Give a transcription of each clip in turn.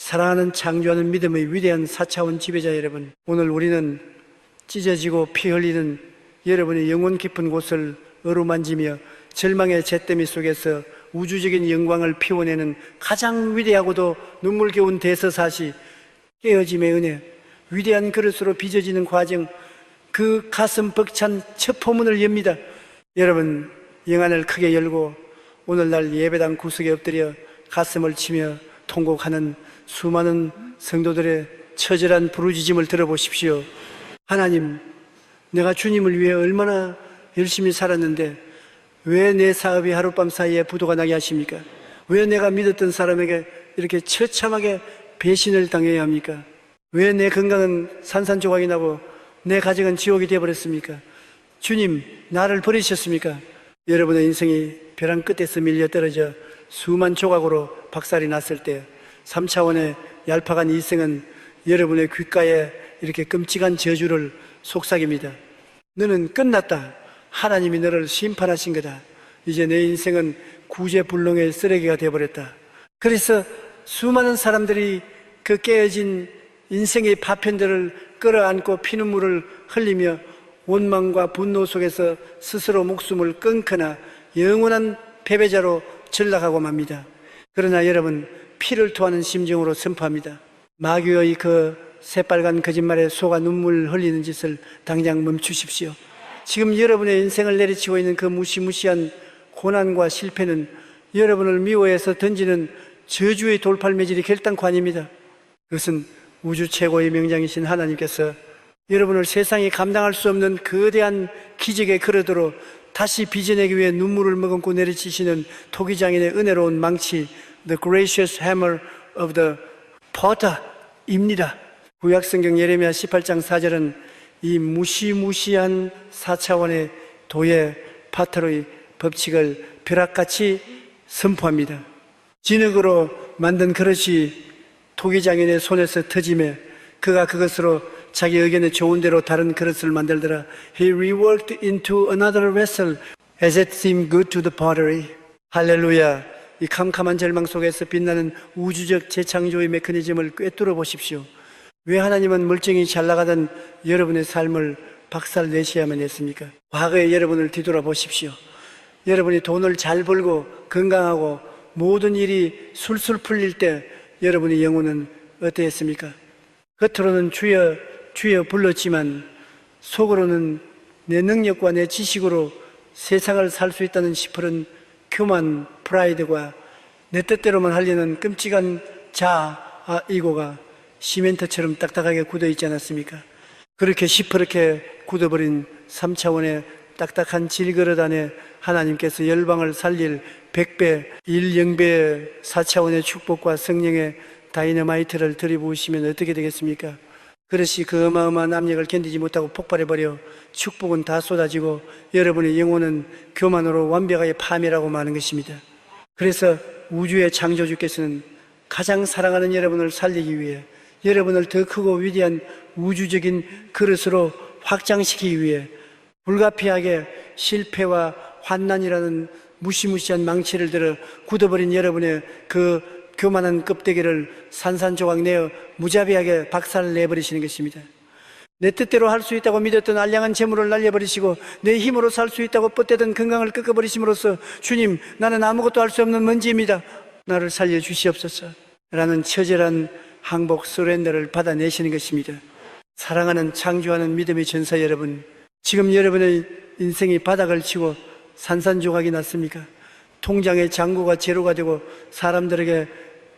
사랑하는 창조하는 믿음의 위대한 4차원 지배자 여러분, 오늘 우리는 찢어지고 피 흘리는 여러분의 영혼 깊은 곳을 어루만지며 절망의 잿더미 속에서 우주적인 영광을 피워내는 가장 위대하고도 눈물겨운 대서사시, 깨어짐의 은혜, 위대한 그릇으로 빚어지는 과정, 그 가슴 벅찬 첫 포문을 엽니다. 여러분, 영안을 크게 열고 오늘날 예배당 구석에 엎드려 가슴을 치며 통곡하는 수많은 성도들의 처절한 부르짖음을 들어보십시오. 하나님, 내가 주님을 위해 얼마나 열심히 살았는데 왜 내 사업이 하룻밤 사이에 부도가 나게 하십니까? 왜 내가 믿었던 사람에게 이렇게 처참하게 배신을 당해야 합니까? 왜 내 건강은 산산조각이 나고 내 가정은 지옥이 되어버렸습니까? 주님, 나를 버리셨습니까? 여러분의 인생이 벼랑 끝에서 밀려 떨어져 수만 조각으로 박살이 났을 때 3차원의 얄팍한 이생은 여러분의 귓가에 이렇게 끔찍한 저주를 속삭입니다. 너는 끝났다. 하나님이 너를 심판하신 거다. 이제 내 인생은 구제불능의 쓰레기가 되어버렸다. 그래서 수많은 사람들이 그 깨어진 인생의 파편들을 끌어안고 피눈물을 흘리며 원망과 분노 속에서 스스로 목숨을 끊거나 영원한 패배자로 전락하고 맙니다. 그러나 여러분, 피를 토하는 심정으로 선포합니다. 마귀의 그 새빨간 거짓말에 속아 눈물 흘리는 짓을 당장 멈추십시오. 지금 여러분의 인생을 내리치고 있는 그 무시무시한 고난과 실패는 여러분을 미워해서 던지는 저주의 돌팔매질이 결단코 아닙니다. 그것은 우주 최고의 명장이신 하나님께서 여러분을 세상이 감당할 수 없는 거대한 기적의 그릇으로 다시 빚어내기 위해 눈물을 머금고 내리치시는 토기장인의 은혜로운 망치, The gracious hammer of the potter입니다. 구약성경 예레미야 18장 4절은 이 무시무시한 4차원의 도의 파터의 법칙을 벼락같이 선포합니다. 진흙으로 만든 그릇이 토기장인의 손에서 터지며 그가 그것으로 자기 의견에 좋은 대로 다른 그릇을 만들더라. He reworked into another vessel as it seemed good to the pottery. 할렐루야. 이 캄캄한 절망 속에서 빛나는 우주적 재창조의 메커니즘을 꿰뚫어 보십시오. 왜 하나님은 멀쩡히 잘 나가던 여러분의 삶을 박살 내셔야만 했습니까? 과거에 여러분을 뒤돌아 보십시오. 여러분이 돈을 잘 벌고 건강하고 모든 일이 술술 풀릴 때 여러분의 영혼은 어떠했습니까? 겉으로는 주여 주여 불렀지만 속으로는 내 능력과 내 지식으로 세상을 살 수 있다는 시퍼런 교만, 프라이드과 내 뜻대로만 하려는 끔찍한 자아이고가 시멘트처럼 딱딱하게 굳어있지 않았습니까? 그렇게 시퍼렇게 굳어버린 3차원의 딱딱한 질그릇 안에 하나님께서 열방을 살릴 100배, 1,000배의 4차원의 축복과 성령의 다이너마이트를 들이부으시면 어떻게 되겠습니까? 그릇이 그 어마어마한 압력을 견디지 못하고 폭발해버려 축복은 다 쏟아지고 여러분의 영혼은 교만으로 완벽하게 파멸하고 마는 것입니다. 그래서 우주의 창조주께서는 가장 사랑하는 여러분을 살리기 위해 여러분을 더 크고 위대한 우주적인 그릇으로 확장시키기 위해 불가피하게 실패와 환난이라는 무시무시한 망치를 들어 굳어버린 여러분의 그 교만한 껍데기를 산산조각 내어 무자비하게 박살을 내버리시는 것입니다. 내 뜻대로 할 수 있다고 믿었던 알량한 재물을 날려버리시고 내 힘으로 살 수 있다고 뻗대던 건강을 꺾어버리심으로써 주님, 나는 아무것도 할 수 없는 먼지입니다. 나를 살려주시옵소서 라는 처절한 항복 서렌더를 받아내시는 것입니다. 사랑하는 창조하는 믿음의 전사 여러분, 지금 여러분의 인생이 바닥을 치고 산산조각이 났습니까? 통장의 잔고가 제로가 되고 사람들에게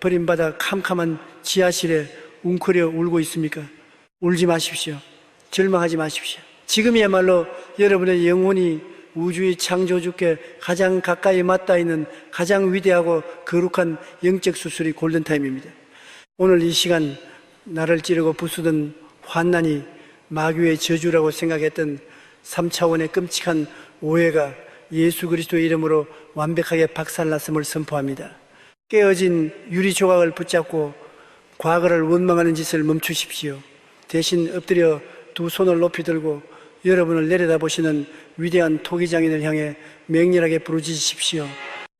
버림받아 캄캄한 지하실에 웅크려 울고 있습니까? 울지 마십시오. 절망하지 마십시오. 지금이야말로 여러분의 영혼이 우주의 창조주께 가장 가까이 맞닿아 있는 가장 위대하고 거룩한 영적 수술이 골든타임입니다. 오늘 이 시간 나를 찌르고 부수던 환난이 마귀의 저주라고 생각했던 3차원의 끔찍한 오해가 예수 그리스도의 이름으로 완벽하게 박살났음을 선포합니다. 깨어진 유리 조각을 붙잡고 과거를 원망하는 짓을 멈추십시오. 대신 엎드려 두 손을 높이 들고 여러분을 내려다보시는 위대한 토기장인을 향해 맹렬하게 부르짖으십시오.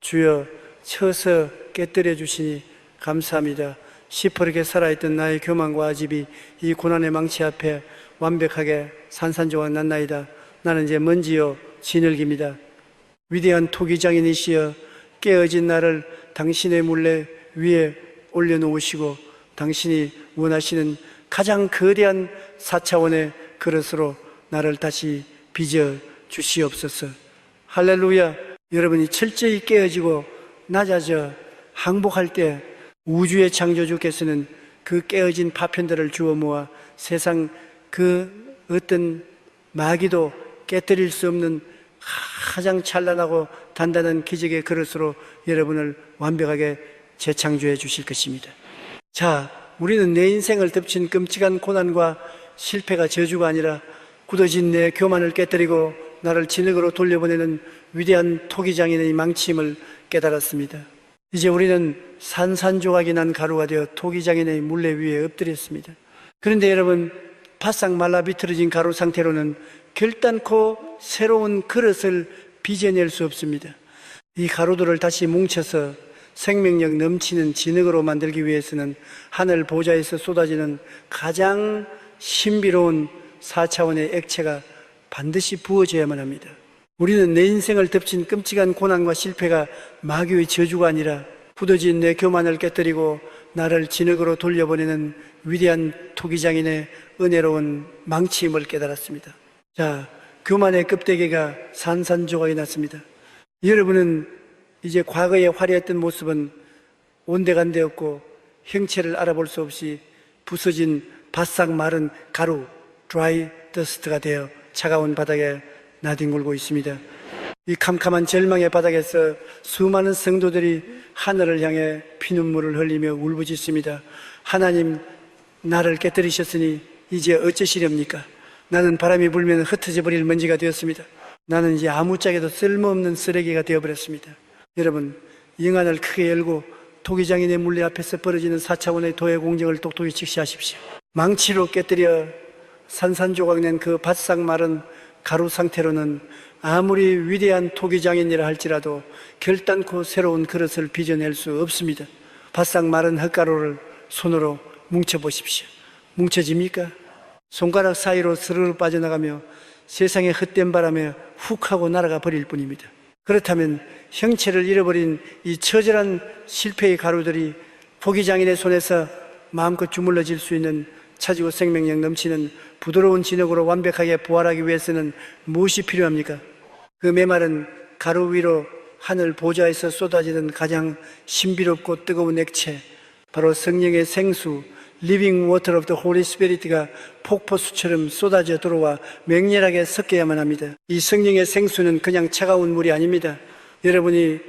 주여, 쳐서 깨뜨려 주시니 감사합니다. 시퍼렇게 살아있던 나의 교만과 아집이 이 고난의 망치 앞에 완벽하게 산산조각 났나이다. 나는 이제 먼지요 진흙입니다. 위대한 토기장인이시여 깨어진 나를 당신의 물레 위에 올려놓으시고 당신이 원하시는 가장 거대한 4차원의 그릇으로 나를 다시 빚어 주시옵소서. 할렐루야. 여러분이 철저히 깨어지고 낮아져 항복할 때 우주의 창조주께서는 그 깨어진 파편들을 주워 모아 세상 그 어떤 마귀도 깨뜨릴 수 없는 가장 찬란하고 단단한 기적의 그릇으로 여러분을 완벽하게 재창조해 주실 것입니다. 자, 우리는 내 인생을 덮친 끔찍한 고난과 실패가 저주가 아니라 굳어진 내 교만을 깨뜨리고 나를 진흙으로 돌려보내는 위대한 토기장인의 망침을 깨달았습니다. 이제 우리는 산산조각이 난 가루가 되어 토기장인의 물레 위에 엎드렸습니다. 그런데 여러분, 바싹 말라 비틀어진 가루 상태로는 결단코 새로운 그릇을 빚어낼 수 없습니다. 이 가루들을 다시 뭉쳐서 생명력 넘치는 진흙으로 만들기 위해서는 하늘 보좌에서 쏟아지는 가장 신비로운 4차원의 액체가 반드시 부어져야만 합니다. 우리는 내 인생을 덮친 끔찍한 고난과 실패가 마귀의 저주가 아니라 굳어진 내 교만을 깨뜨리고 나를 진흙으로 돌려보내는 위대한 토기장인의 은혜로운 망치임을 깨달았습니다. 자, 교만의 껍데기가 산산조각이 났습니다. 여러분은 이제 과거에 화려했던 모습은 온데간데 없고 형체를 알아볼 수 없이 부서진 바싹 마른 가루, 드라이 더스트가 되어 차가운 바닥에 나뒹굴고 있습니다. 이 캄캄한 절망의 바닥에서 수많은 성도들이 하늘을 향해 피눈물을 흘리며 울부짖습니다. 하나님, 나를 깨뜨리셨으니 이제 어쩌시렵니까? 나는 바람이 불면 흩어져 버릴 먼지가 되었습니다. 나는 이제 아무짝에도 쓸모없는 쓰레기가 되어버렸습니다. 여러분, 영안을 크게 열고 토기장인의 물레 앞에서 벌어지는 4차원의 도의 공정을 똑똑히 직시하십시오. 망치로 깨뜨려 산산조각 낸 그 바싹 마른 가루 상태로는 아무리 위대한 토기장인이라 할지라도 결단코 새로운 그릇을 빚어낼 수 없습니다. 바싹 마른 흙가루를 손으로 뭉쳐보십시오. 뭉쳐집니까? 손가락 사이로 스르르 빠져나가며 세상의 헛된 바람에 훅 하고 날아가 버릴 뿐입니다. 그렇다면 형체를 잃어버린 이 처절한 실패의 가루들이 토기장인의 손에서 마음껏 주물러질 수 있는 차지고 생명력 넘치는 부드러운 진흙으로 완벽하게 부활하기 위해서는 무엇이 필요합니까? 그 메마른 가루 위로 하늘 보좌에서 쏟아지는 가장 신비롭고 뜨거운 액체, 바로 성령의 생수, 리빙 워터 오브 더 홀리 스피릿가 폭포수처럼 쏟아져 들어와 맹렬하게 섞여야만 합니다. 이 성령의 생수는 그냥 차가운 물이 아닙니다. 여러분이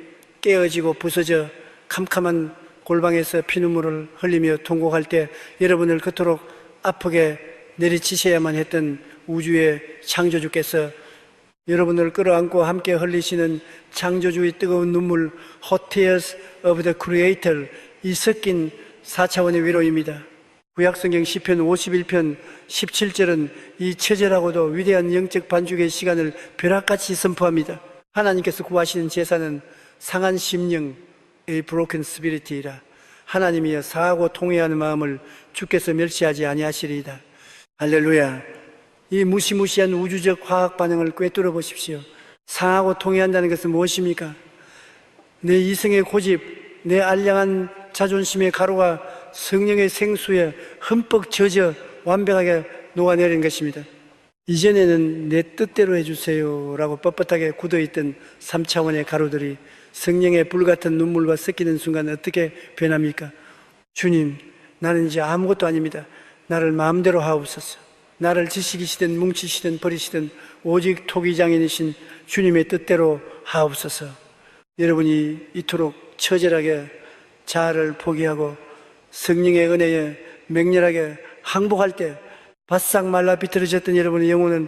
깨어지고 부서져 캄캄한 골방에서 피눈물을 흘리며 통곡할 때 여러분을 그토록 아프게 내리치셔야만 했던 우주의 창조주께서 여러분을 끌어안고 함께 흘리시는 창조주의 뜨거운 눈물, Hot Tears of the Creator, 이 섞인 4차원의 위로입니다. 구약성경 시편 51편 17절은 이 처절하고도 위대한 영적 반죽의 시간을 벼락같이 선포합니다. 하나님께서 구하시는 제사는 상한 심령, 의 broken spirit이라. 하나님이여 사하고 통회하는 마음을 주께서 멸시하지 아니하시리이다. 할렐루야. 이 무시무시한 우주적 화학 반응을 꿰뚫어 보십시오. 상하고 통회한다는 것은 무엇입니까? 내 이성의 고집, 내 알량한 자존심의 가루가 성령의 생수에 흠뻑 젖어 완벽하게 녹아내린 것입니다. 이전에는 내 뜻대로 해주세요 라고 뻣뻣하게 굳어있던 3차원의 가루들이 성령의 불같은 눈물과 섞이는 순간 어떻게 변합니까? 주님, 나는 이제 아무것도 아닙니다. 나를 마음대로 하옵소서. 나를 지시기시든 뭉치시든 버리시든 오직 토기장인이신 주님의 뜻대로 하옵소서. 여러분이 이토록 처절하게 자아를 포기하고 성령의 은혜에 맹렬하게 항복할 때 바싹 말라 비틀어졌던 여러분의 영혼은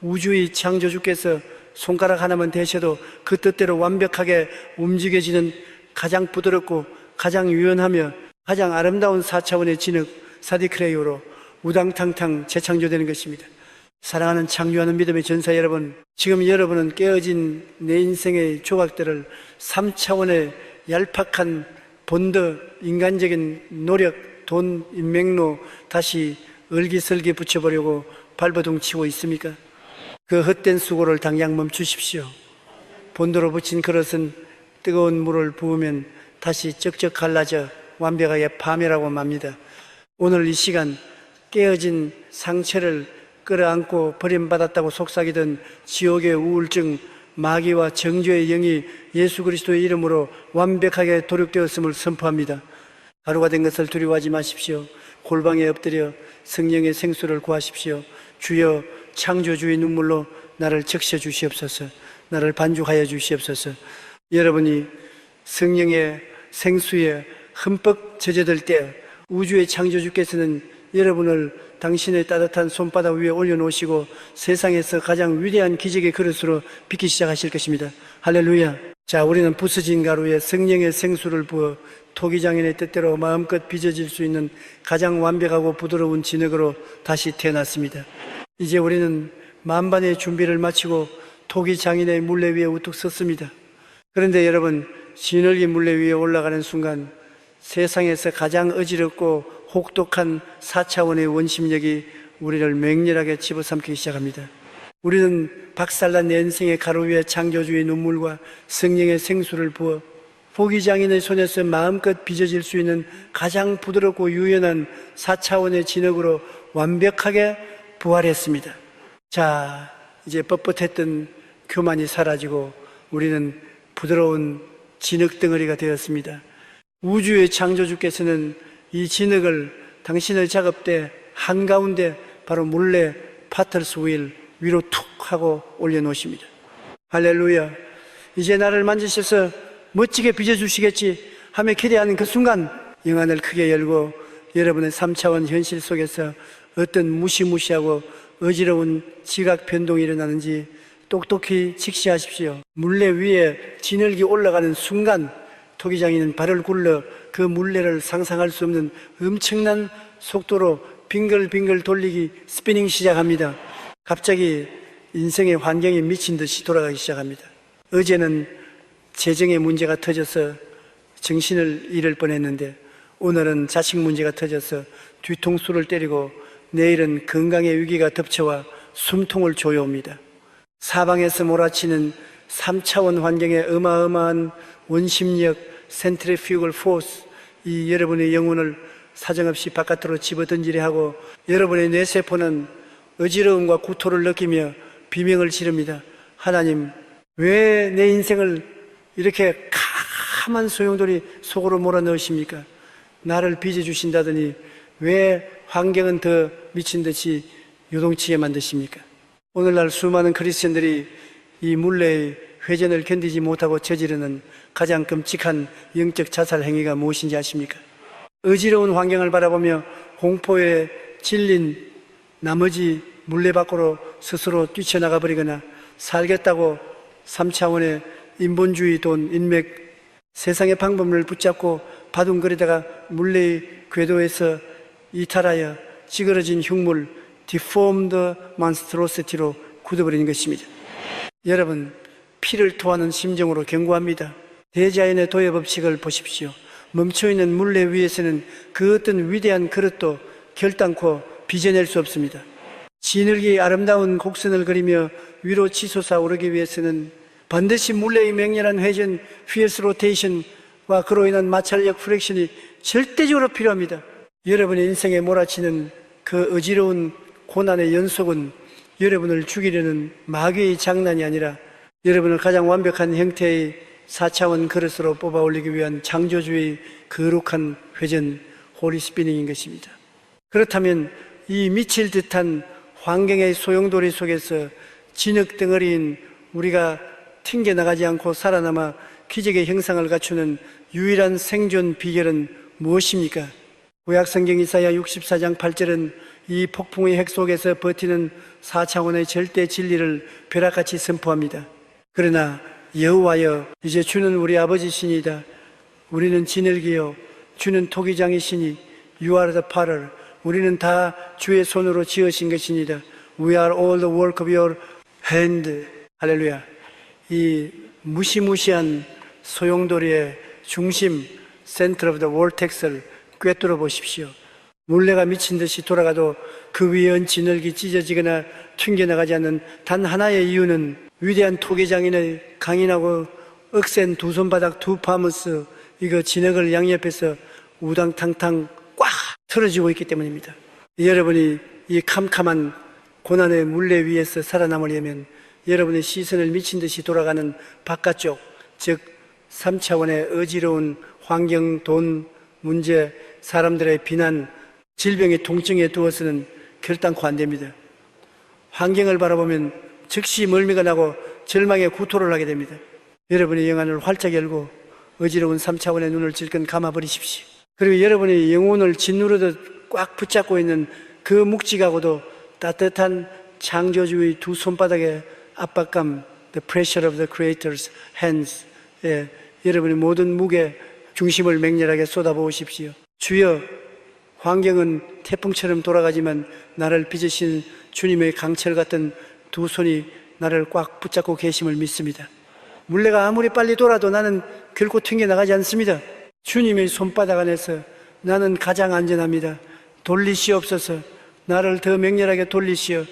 우주의 창조주께서 손가락 하나만 대셔도 그 뜻대로 완벽하게 움직여지는 가장 부드럽고 가장 유연하며 가장 아름다운 4차원의 진흙 사디크레이오로 우당탕탕 재창조되는 것입니다. 사랑하는 창조하는 믿음의 전사 여러분, 지금 여러분은 깨어진 내 인생의 조각들을 3차원의 얄팍한 본드, 인간적인 노력, 돈 인맥로 다시 얼기설기 붙여보려고 발버둥 치고 있습니까? 그 헛된 수고를 당장 멈추십시오. 본드로 붙인 그릇은 뜨거운 물을 부으면 다시 쩍쩍 갈라져 완벽하게 파멸하고 맙니다. 오늘 이 시간 깨어진 상처를 끌어안고 버림받았다고 속삭이던 지옥의 우울증, 마귀와 정죄의 영이 예수 그리스도의 이름으로 완벽하게 도륙되었음을 선포합니다. 가루가 된 것을 두려워하지 마십시오. 골방에 엎드려 성령의 생수를 구하십시오. 주여, 창조주의 눈물로 나를 적셔 주시옵소서. 나를 반죽하여 주시옵소서. 여러분이 성령의 생수에 흠뻑 젖어들 때 우주의 창조주께서는 여러분을 당신의 따뜻한 손바닥 위에 올려놓으시고 세상에서 가장 위대한 기적의 그릇으로 빚기 시작하실 것입니다. 할렐루야. 자, 우리는 부서진 가루에 성령의 생수를 부어 토기장인의 뜻대로 마음껏 빚어질 수 있는 가장 완벽하고 부드러운 진흙으로 다시 태어났습니다. 이제 우리는 만반의 준비를 마치고 토기장인의 물레 위에 우뚝 섰습니다. 그런데 여러분, 진흙이 물레 위에 올라가는 순간 세상에서 가장 어지럽고 혹독한 4차원의 원심력이 우리를 맹렬하게 집어삼키기 시작합니다. 우리는 박살난 내 인생의 가루 위에 창조주의 눈물과 성령의 생수를 부어 포기장인의 손에서 마음껏 빚어질 수 있는 가장 부드럽고 유연한 4차원의 진흙으로 완벽하게 부활했습니다. 자, 이제 뻣뻣했던 교만이 사라지고 우리는 부드러운 진흙 덩어리가 되었습니다. 우주의 창조주께서는 이 진흙을 당신의 작업대 한가운데 바로 물레 파틀스 휠 위로 툭 하고 올려놓으십니다. 할렐루야. 이제 나를 만지셔서 멋지게 빚어주시겠지 하며 기대하는 그 순간 영안을 크게 열고 여러분의 3차원 현실 속에서 어떤 무시무시하고 어지러운 지각 변동이 일어나는지 똑똑히 직시하십시오. 물레 위에 진흙이 올라가는 순간 토기장이는 발을 굴러 그 물레를 상상할 수 없는 엄청난 속도로 빙글빙글 돌리기 스피닝 시작합니다. 갑자기 인생의 환경이 미친 듯이 돌아가기 시작합니다. 어제는 재정의 문제가 터져서 정신을 잃을 뻔했는데 오늘은 자식 문제가 터져서 뒤통수를 때리고 내일은 건강의 위기가 덮쳐와 숨통을 조여옵니다. 사방에서 몰아치는 3차원 환경의 어마어마한 원심력, 센트리퓨글 포스, 이 여러분의 영혼을 사정없이 바깥으로 집어던지려 하고 여러분의 뇌세포는 어지러움과 구토를 느끼며 비명을 지릅니다. 하나님, 왜 내 인생을 이렇게 까만 소용돌이 속으로 몰아넣으십니까? 나를 빚어주신다더니 왜 환경은 더 미친 듯이 요동치게 만드십니까? 오늘날 수많은 크리스천들이 이 물레의 회전을 견디지 못하고 저지르는 가장 끔찍한 영적 자살 행위가 무엇인지 아십니까? 어지러운 환경을 바라보며 공포에 질린 나머지 물레 밖으로 스스로 뛰쳐나가 버리거나 살겠다고 3차원의 인본주의 돈, 인맥, 세상의 방법을 붙잡고 바둥거리다가 물레의 궤도에서 이탈하여 찌그러진 흉물, deformed monstrosity로 굳어버리는 것입니다. 여러분, 피를 토하는 심정으로 경고합니다. 대자연의 도의 법칙을 보십시오. 멈춰있는 물레 위에서는 그 어떤 위대한 그릇도 결단코 빚어낼 수 없습니다. 진흙이 아름다운 곡선을 그리며 위로 치솟아 오르기 위해서는 반드시 물레의 맹렬한 회전, fierce rotation과 그로 인한 마찰력 프렉션이 절대적으로 필요합니다. 여러분의 인생에 몰아치는 그 어지러운 고난의 연속은 여러분을 죽이려는 마귀의 장난이 아니라 여러분을 가장 완벽한 형태의 4차원 그릇으로 뽑아 올리기 위한 창조주의 거룩한 회전, 홀리 스피닝인 것입니다. 그렇다면 이 미칠 듯한 환경의 소용돌이 속에서 진흙 덩어리인 우리가 튕겨나가지 않고 살아남아 기적의 형상을 갖추는 유일한 생존 비결은 무엇입니까? 구약성경 이사야 64장 8절은 이 폭풍의 핵 속에서 버티는 4차원의 절대 진리를 벼락같이 선포합니다. 그러나 여호와여, 이제 주는 우리 아버지시니다. 우리는 진흙이요 주는 토기장이시니 You are the potter. 우리는 다 주의 손으로 지으신 것이니다. We are all the work of your hand. 할렐루야. 이 무시무시한 소용돌이의 중심, center of the vortex을 꿰뚫어 보십시오. 물레가 미친 듯이 돌아가도 그 위에 얹힌 진흙이 찢어지거나 튕겨나가지 않는 단 하나의 이유는 위대한 토기장인의 강인하고 억센 두 손바닥 두 파무스 이거 진흙을 양옆에서 우당탕탕 꽉 틀어지고 있기 때문입니다. 여러분이 이 캄캄한 고난의 물레 위에서 살아남으려면 여러분의 시선을 미친 듯이 돌아가는 바깥쪽, 즉 3차원의 어지러운 환경, 돈, 문제, 사람들의 비난, 질병의 통증에 두어서는 결단코 안 됩니다. 환경을 바라보면 즉시 멀미가 나고 절망의 구토를 하게 됩니다. 여러분의 영안을 활짝 열고 어지러운 3차원의 눈을 질끈 감아버리십시오. 그리고 여러분의 영혼을 짓누르듯 꽉 붙잡고 있는 그 묵직하고도 따뜻한 창조주의 두 손바닥의 압박감, the pressure of the Creator's hands, 여러분의 모든 무게, 중심을 맹렬하게 쏟아부으십시오. 주여, 환경은 태풍처럼 돌아가지만 나를 빚으신 주님의 강철 같은 두 손이 나를 꽉 붙잡고 계심을 믿습니다. 물레가 아무리 빨리 돌아도 나는 결코 튕겨나가지 않습니다. 주님의 손바닥 안에서 나는 가장 안전합니다. 돌리시옵소서. 나를 더 맹렬하게 돌리시어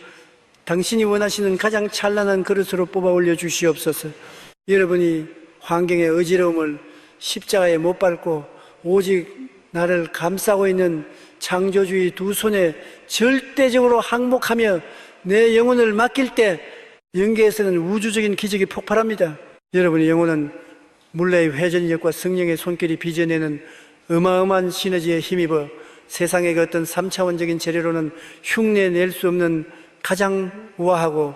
당신이 원하시는 가장 찬란한 그릇으로 뽑아 올려 주시옵소서. 여러분이 환경의 어지러움을 십자가에 못 밟고 오직 나를 감싸고 있는 창조주의 두 손에 절대적으로 항복하며 내 영혼을 맡길 때 영계에서는 우주적인 기적이 폭발합니다. 여러분의 영혼은 물레의 회전력과 성령의 손길이 빚어내는 어마어마한 시너지에 힘입어 세상의 그 어떤 3차원적인 재료로는 흉내낼 수 없는 가장 우아하고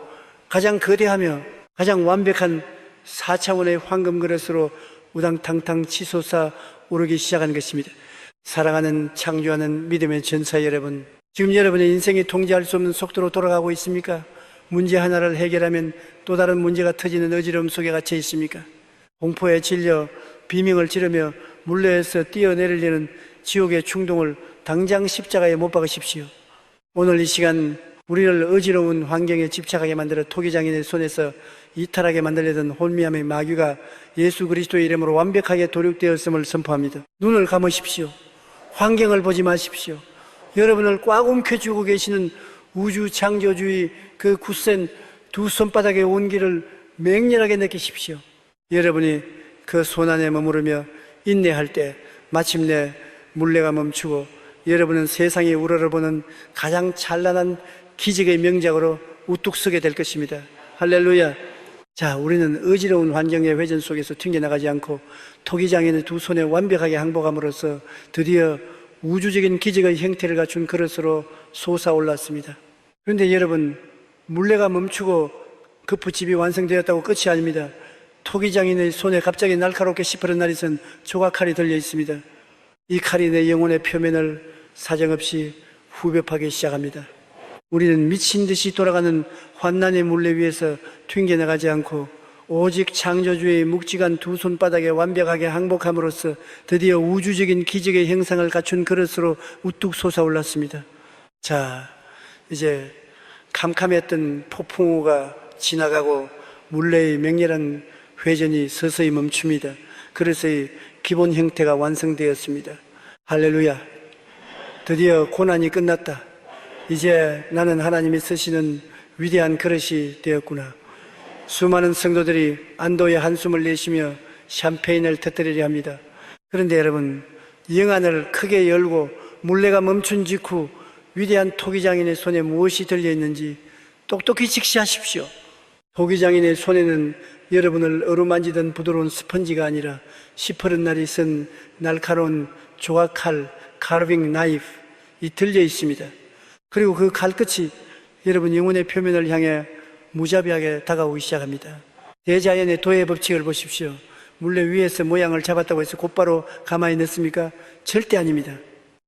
가장 거대하며 가장 완벽한 4차원의 황금 그릇으로 우당탕탕 치솟아 오르기 시작하는 것입니다. 사랑하는 창조하는 믿음의 전사 여러분, 지금 여러분의 인생이 통제할 수 없는 속도로 돌아가고 있습니까? 문제 하나를 해결하면 또 다른 문제가 터지는 어지러움 속에 갇혀 있습니까? 공포에 질려 비명을 지르며 물레에서 뛰어내리려는 지옥의 충동을 당장 십자가에 못 박으십시오. 오늘 이 시간 우리를 어지러운 환경에 집착하게 만들어 토기장인의 손에서 이탈하게 만들려던 혼미함의 마귀가 예수 그리스도의 이름으로 완벽하게 도륙되었음을 선포합니다. 눈을 감으십시오. 환경을 보지 마십시오. 여러분을 꽉 움켜쥐고 계시는 우주 창조주의 그 굳센 두 손바닥의 온기를 맹렬하게 느끼십시오. 여러분이 그 손 안에 머무르며 인내할 때 마침내 물레가 멈추고 여러분은 세상이 우러러보는 가장 찬란한 기적의 명작으로 우뚝 서게 될 것입니다. 할렐루야. 자, 우리는 어지러운 환경의 회전 속에서 튕겨나가지 않고 토기장인의 두 손에 완벽하게 항복함으로써 드디어 우주적인 기적의 형태를 갖춘 그릇으로 솟아올랐습니다. 그런데 여러분, 물레가 멈추고 급부집이 완성되었다고 끝이 아닙니다. 토기장인의 손에 갑자기 날카롭게 시퍼런 날이선 조각칼이 들려 있습니다. 이 칼이 내 영혼의 표면을 사정없이 후벼파기 시작합니다. 우리는 미친 듯이 돌아가는 환난의 물레 위에서 튕겨나가지 않고 오직 창조주의 묵직한 두 손바닥에 완벽하게 항복함으로써 드디어 우주적인 기적의 형상을 갖춘 그릇으로 우뚝 솟아올랐습니다. 자, 이제 캄캄했던 폭풍우가 지나가고 물레의 맹렬한 회전이 서서히 멈춥니다. 그릇의 기본 형태가 완성되었습니다. 할렐루야. 드디어 고난이 끝났다. 이제 나는 하나님이 쓰시는 위대한 그릇이 되었구나. 수많은 성도들이 안도의 한숨을 내쉬며 샴페인을 터뜨리려 합니다. 그런데 여러분, 영안을 크게 열고 물레가 멈춘 직후 위대한 토기장인의 손에 무엇이 들려있는지 똑똑히 직시하십시오. 토기장인의 손에는 여러분을 어루만지던 부드러운 스펀지가 아니라 시퍼런 날이 쓴 날카로운 조각칼, 카르빙 나이프 이 들려 있습니다. 그리고 그 칼끝이 여러분 영혼의 표면을 향해 무자비하게 다가오기 시작합니다. 대자연의 도의 법칙을 보십시오. 물레 위에서 모양을 잡았다고 해서 곧바로 가만히 냈습니까? 절대 아닙니다.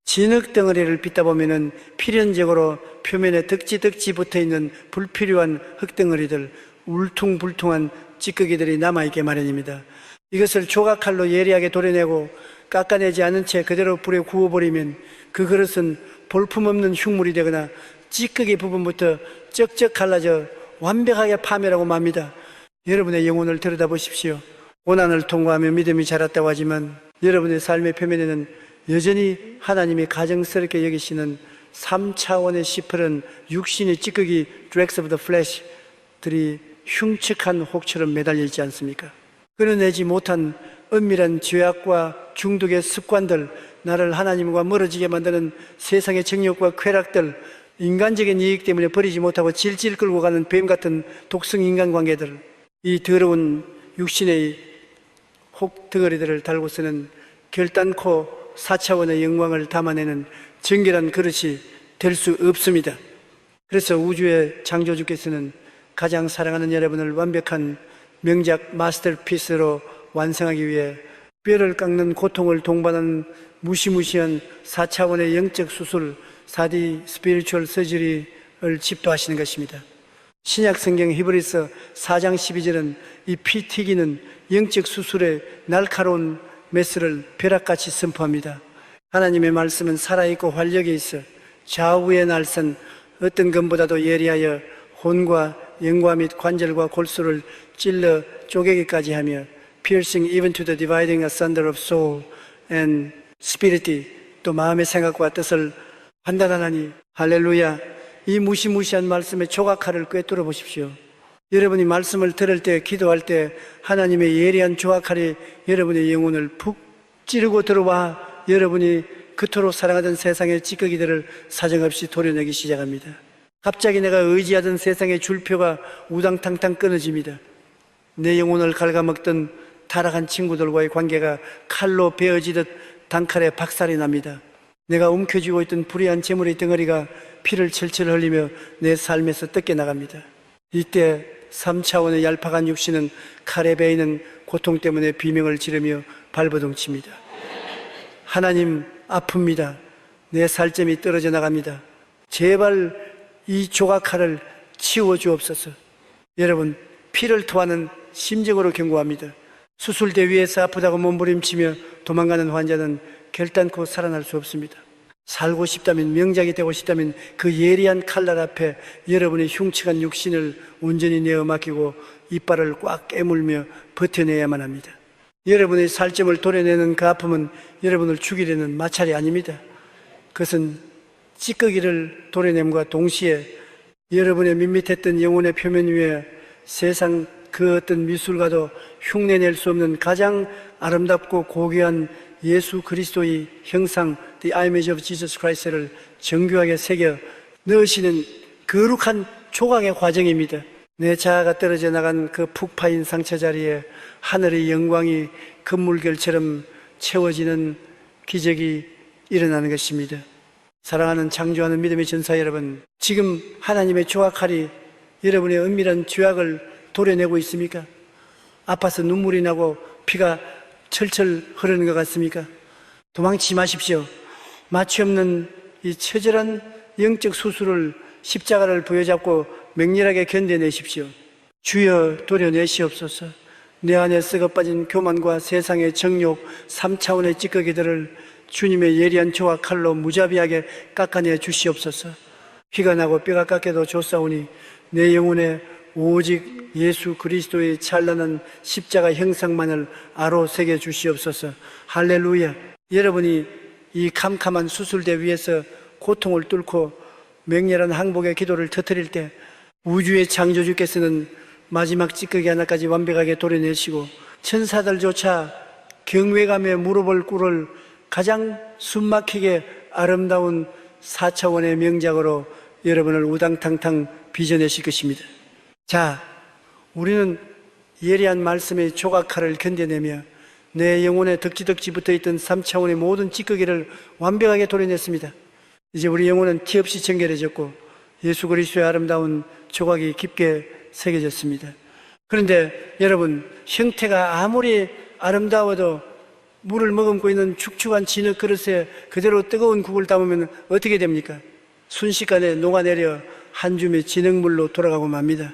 진흙 덩어리를 빚다 보면은 필연적으로 표면에 덕지 붙어있는 불필요한 흙덩어리들, 울퉁불퉁한 찌꺼기들이 남아있게 마련입니다. 이것을 조각칼로 예리하게 도려내고 깎아내지 않은 채 그대로 불에 구워버리면 그 그릇은 볼품없는 흉물이 되거나 찌꺼기 부분부터 쩍쩍 갈라져 완벽하게 파멸하고 맙니다. 여러분의 영혼을 들여다보십시오. 고난을 통과하며 믿음이 자랐다고 하지만 여러분의 삶의 표면에는 여전히 하나님이 가정스럽게 여기시는 3차원의 시펄은 육신의 찌꺼기 dregs of the flesh들이 흉측한 혹처럼 매달려 있지 않습니까? 끊어내지 못한 은밀한 죄악과 중독의 습관들, 나를 하나님과 멀어지게 만드는 세상의 정욕과 쾌락들, 인간적인 이익 때문에 버리지 못하고 질질 끌고 가는 뱀 같은 독성 인간관계들, 이 더러운 육신의 혹 덩어리들을 달고서는 결단코 4차원의 영광을 담아내는 정결한 그릇이 될 수 없습니다. 그래서 우주의 창조주께서는 가장 사랑하는 여러분을 완벽한 명작 마스터피스로 완성하기 위해 뼈를 깎는 고통을 동반하는 무시무시한 4차원의 영적 수술, 4D 스피리추얼 서저리를 집도하시는 것입니다. 신약 성경 히브리서 4장 12절은 이 피 튀기는 영적 수술의 날카로운 메스를 벼락같이 선포합니다. 하나님의 말씀은 살아있고 활력이 있어 좌우의 날선 어떤 것보다도 예리하여 혼과 영과 및 관절과 골수를 찔러 쪼개기까지 하며 piercing even to the dividing asunder of soul and spirit, 또 마음의 생각과 뜻을 판단하나니. 할렐루야. 이 무시무시한 말씀의 조각칼을 꿰뚫어 보십시오. 여러분이 말씀을 들을 때, 기도할 때 하나님의 예리한 조각칼이 여러분의 영혼을 푹 찌르고 들어와 여러분이 그토록 사랑하던 세상의 찌꺼기들을 사정없이 도려내기 시작합니다. 갑자기 내가 의지하던 세상의 줄표가 우당탕탕 끊어집니다. 내 영혼을 갉아먹던 타락한 친구들과의 관계가 칼로 베어지듯 단칼에 박살이 납니다. 내가 움켜쥐고 있던 불의한 재물의 덩어리가 피를 철철 흘리며 내 삶에서 뜯겨나갑니다. 이때 3차원의 얄팍한 육신은 칼에 베이는 고통 때문에 비명을 지르며 발버둥칩니다. 하나님, 아픕니다. 내 살점이 떨어져 나갑니다. 제발 이 조각칼을 치워주옵소서. 여러분, 피를 토하는 심정으로 경고합니다. 수술대 위에서 아프다고 몸부림치며 도망가는 환자는 결단코 살아날 수 없습니다. 살고 싶다면, 명작이 되고 싶다면 그 예리한 칼날 앞에 여러분의 흉측한 육신을 온전히 내어 맡기고 이빨을 꽉 깨물며 버텨내야만 합니다. 여러분의 살점을 도려내는 그 아픔은 여러분을 죽이려는 마찰이 아닙니다. 그것은 찌꺼기를 도려냄과 동시에 여러분의 밋밋했던 영혼의 표면 위에 세상 그 어떤 미술가도 흉내낼 수 없는 가장 아름답고 고귀한 예수 그리스도의 형상, The image of Jesus Christ를 정교하게 새겨 넣으시는 거룩한 조각의 과정입니다. 내 자아가 떨어져 나간 그 푹 파인 상처 자리에 하늘의 영광이 금물결처럼 채워지는 기적이 일어나는 것입니다. 사랑하는 창조하는 믿음의 전사 여러분, 지금 하나님의 조각칼이 여러분의 은밀한 죄악을 도려내고 있습니까? 아파서 눈물이 나고 피가 철철 흐르는 것 같습니까? 도망치지 마십시오. 마취 없는 이 처절한 영적 수술을, 십자가를 부여잡고 맹렬하게 견뎌내십시오. 주여, 도려내시옵소서. 내 안에 썩어빠진 교만과 세상의 정욕, 3차원의 찌꺼기들을 주님의 예리한 조각 칼로 무자비하게 깎아내 주시옵소서. 피가 나고 뼈가 깎여도 좋사오니 내 영혼에 오직 예수 그리스도의 찬란한 십자가 형상만을 아로 새겨 주시옵소서. 할렐루야. 여러분이 이 캄캄한 수술대 위에서 고통을 뚫고 맹렬한 항복의 기도를 터뜨릴 때 우주의 창조주께서는 마지막 찌꺼기 하나까지 완벽하게 도려내시고 천사들조차 경외감에 무릎을 꿇을 가장 숨막히게 아름다운 4차원의 명작으로 여러분을 우당탕탕 빚어내실 것입니다. 자, 우리는 예리한 말씀의 조각칼을 견뎌내며 내 영혼에 덕지덕지 붙어있던 3차원의 모든 찌꺼기를 완벽하게 도려냈습니다. 이제 우리 영혼은 티 없이 정결해졌고 예수 그리스도의 아름다운 조각이 깊게 새겨졌습니다. 그런데 여러분, 형태가 아무리 아름다워도 물을 머금고 있는 축축한 진흙 그릇에 그대로 뜨거운 국을 담으면 어떻게 됩니까? 순식간에 녹아내려 한 줌의 진흙물로 돌아가고 맙니다.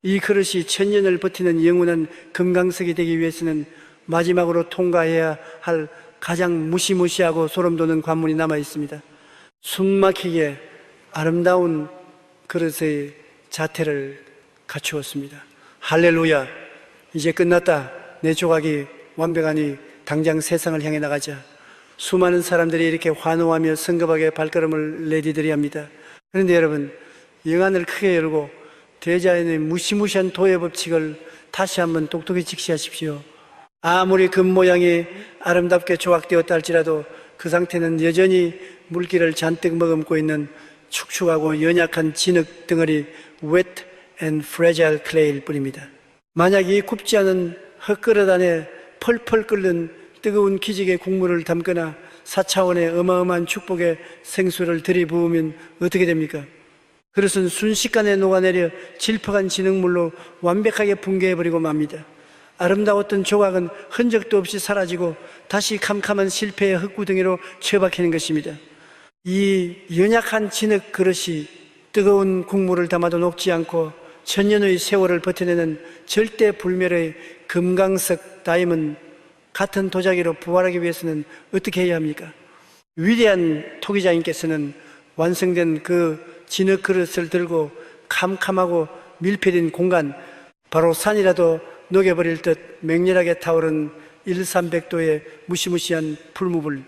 이 그릇이 천년을 버티는 영원한 금강석이 되기 위해서는 마지막으로 통과해야 할 가장 무시무시하고 소름돋는 관문이 남아 있습니다. 숨막히게 아름다운 그릇의 자태를 갖추었습니다. 할렐루야. 이제 끝났다. 내 조각이 완벽하니 당장 세상을 향해 나가자. 수많은 사람들이 이렇게 환호하며 성급하게 발걸음을 내디디려 합니다. 그런데 여러분, 영안을 크게 열고 대자연의 무시무시한 도의 법칙을 다시 한번 똑똑히 직시하십시오. 아무리 금 모양이 아름답게 조각되었다 할지라도 그 상태는 여전히 물기를 잔뜩 머금고 있는 축축하고 연약한 진흙 덩어리 wet and fragile clay일 뿐입니다. 만약 이 굽지 않은 흙그릇 안에 펄펄 끓는 뜨거운 기적의 국물을 담거나 4차원의 어마어마한 축복의 생수를 들이부으면 어떻게 됩니까? 그릇은 순식간에 녹아내려 질퍽한 진흙물로 완벽하게 붕괴해버리고 맙니다. 아름다웠던 조각은 흔적도 없이 사라지고 다시 캄캄한 실패의 흙구덩이로 처박히는 것입니다. 이 연약한 진흙 그릇이 뜨거운 국물을 담아도 녹지 않고 천년의 세월을 버텨내는 절대 불멸의 금강석 다이몬드 같은 도자기로 부활하기 위해서는 어떻게 해야 합니까? 위대한 토기자님께서는 완성된 그 진흙 그릇을 들고 캄캄하고 밀폐된 공간, 바로 산이라도 녹여버릴 듯 맹렬하게 타오른 1300도의 무시무시한 풀무불,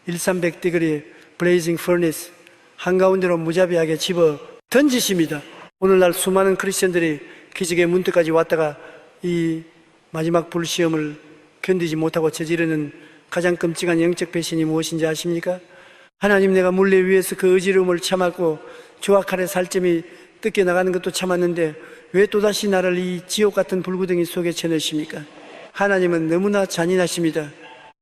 1300디그리 블레이징 퍼니스 한가운데로 무자비하게 집어 던지십니다. 오늘날 수많은 크리스천들이 기적의 문턱까지 왔다가 이 마지막 불시험을 견디지 못하고 저지르는 가장 끔찍한 영적 배신이 무엇인지 아십니까? 하나님, 내가 물레 위에서 그 어지러움을 참았고 조약 아래 살점이 뜯겨 나가는 것도 참았는데 왜 또다시 나를 이 지옥 같은 불구덩이 속에 쳐넣으십니까? 하나님은 너무나 잔인하십니다.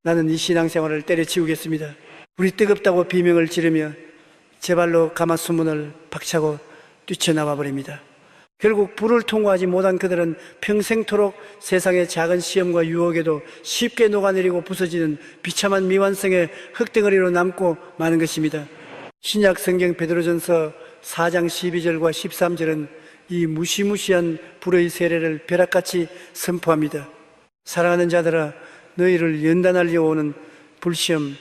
나는 이 신앙생활을 때려치우겠습니다. 우리 뜨겁다고 비명을 지르며 제 발로 가마수문을 박차고 뛰쳐나와 버립니다. 결국 불을 통과하지 못한 그들은 평생토록 세상의 작은 시험과 유혹에도 쉽게 녹아내리고 부서지는 비참한 미완성의 흙덩어리로 남고 마는 것입니다. 신약 성경 베드로전서 4장 12절과 13절은 이 무시무시한 불의 세례를 벼락같이 선포합니다. 사랑하는 자들아, 너희를 연단하려 오는 불시험,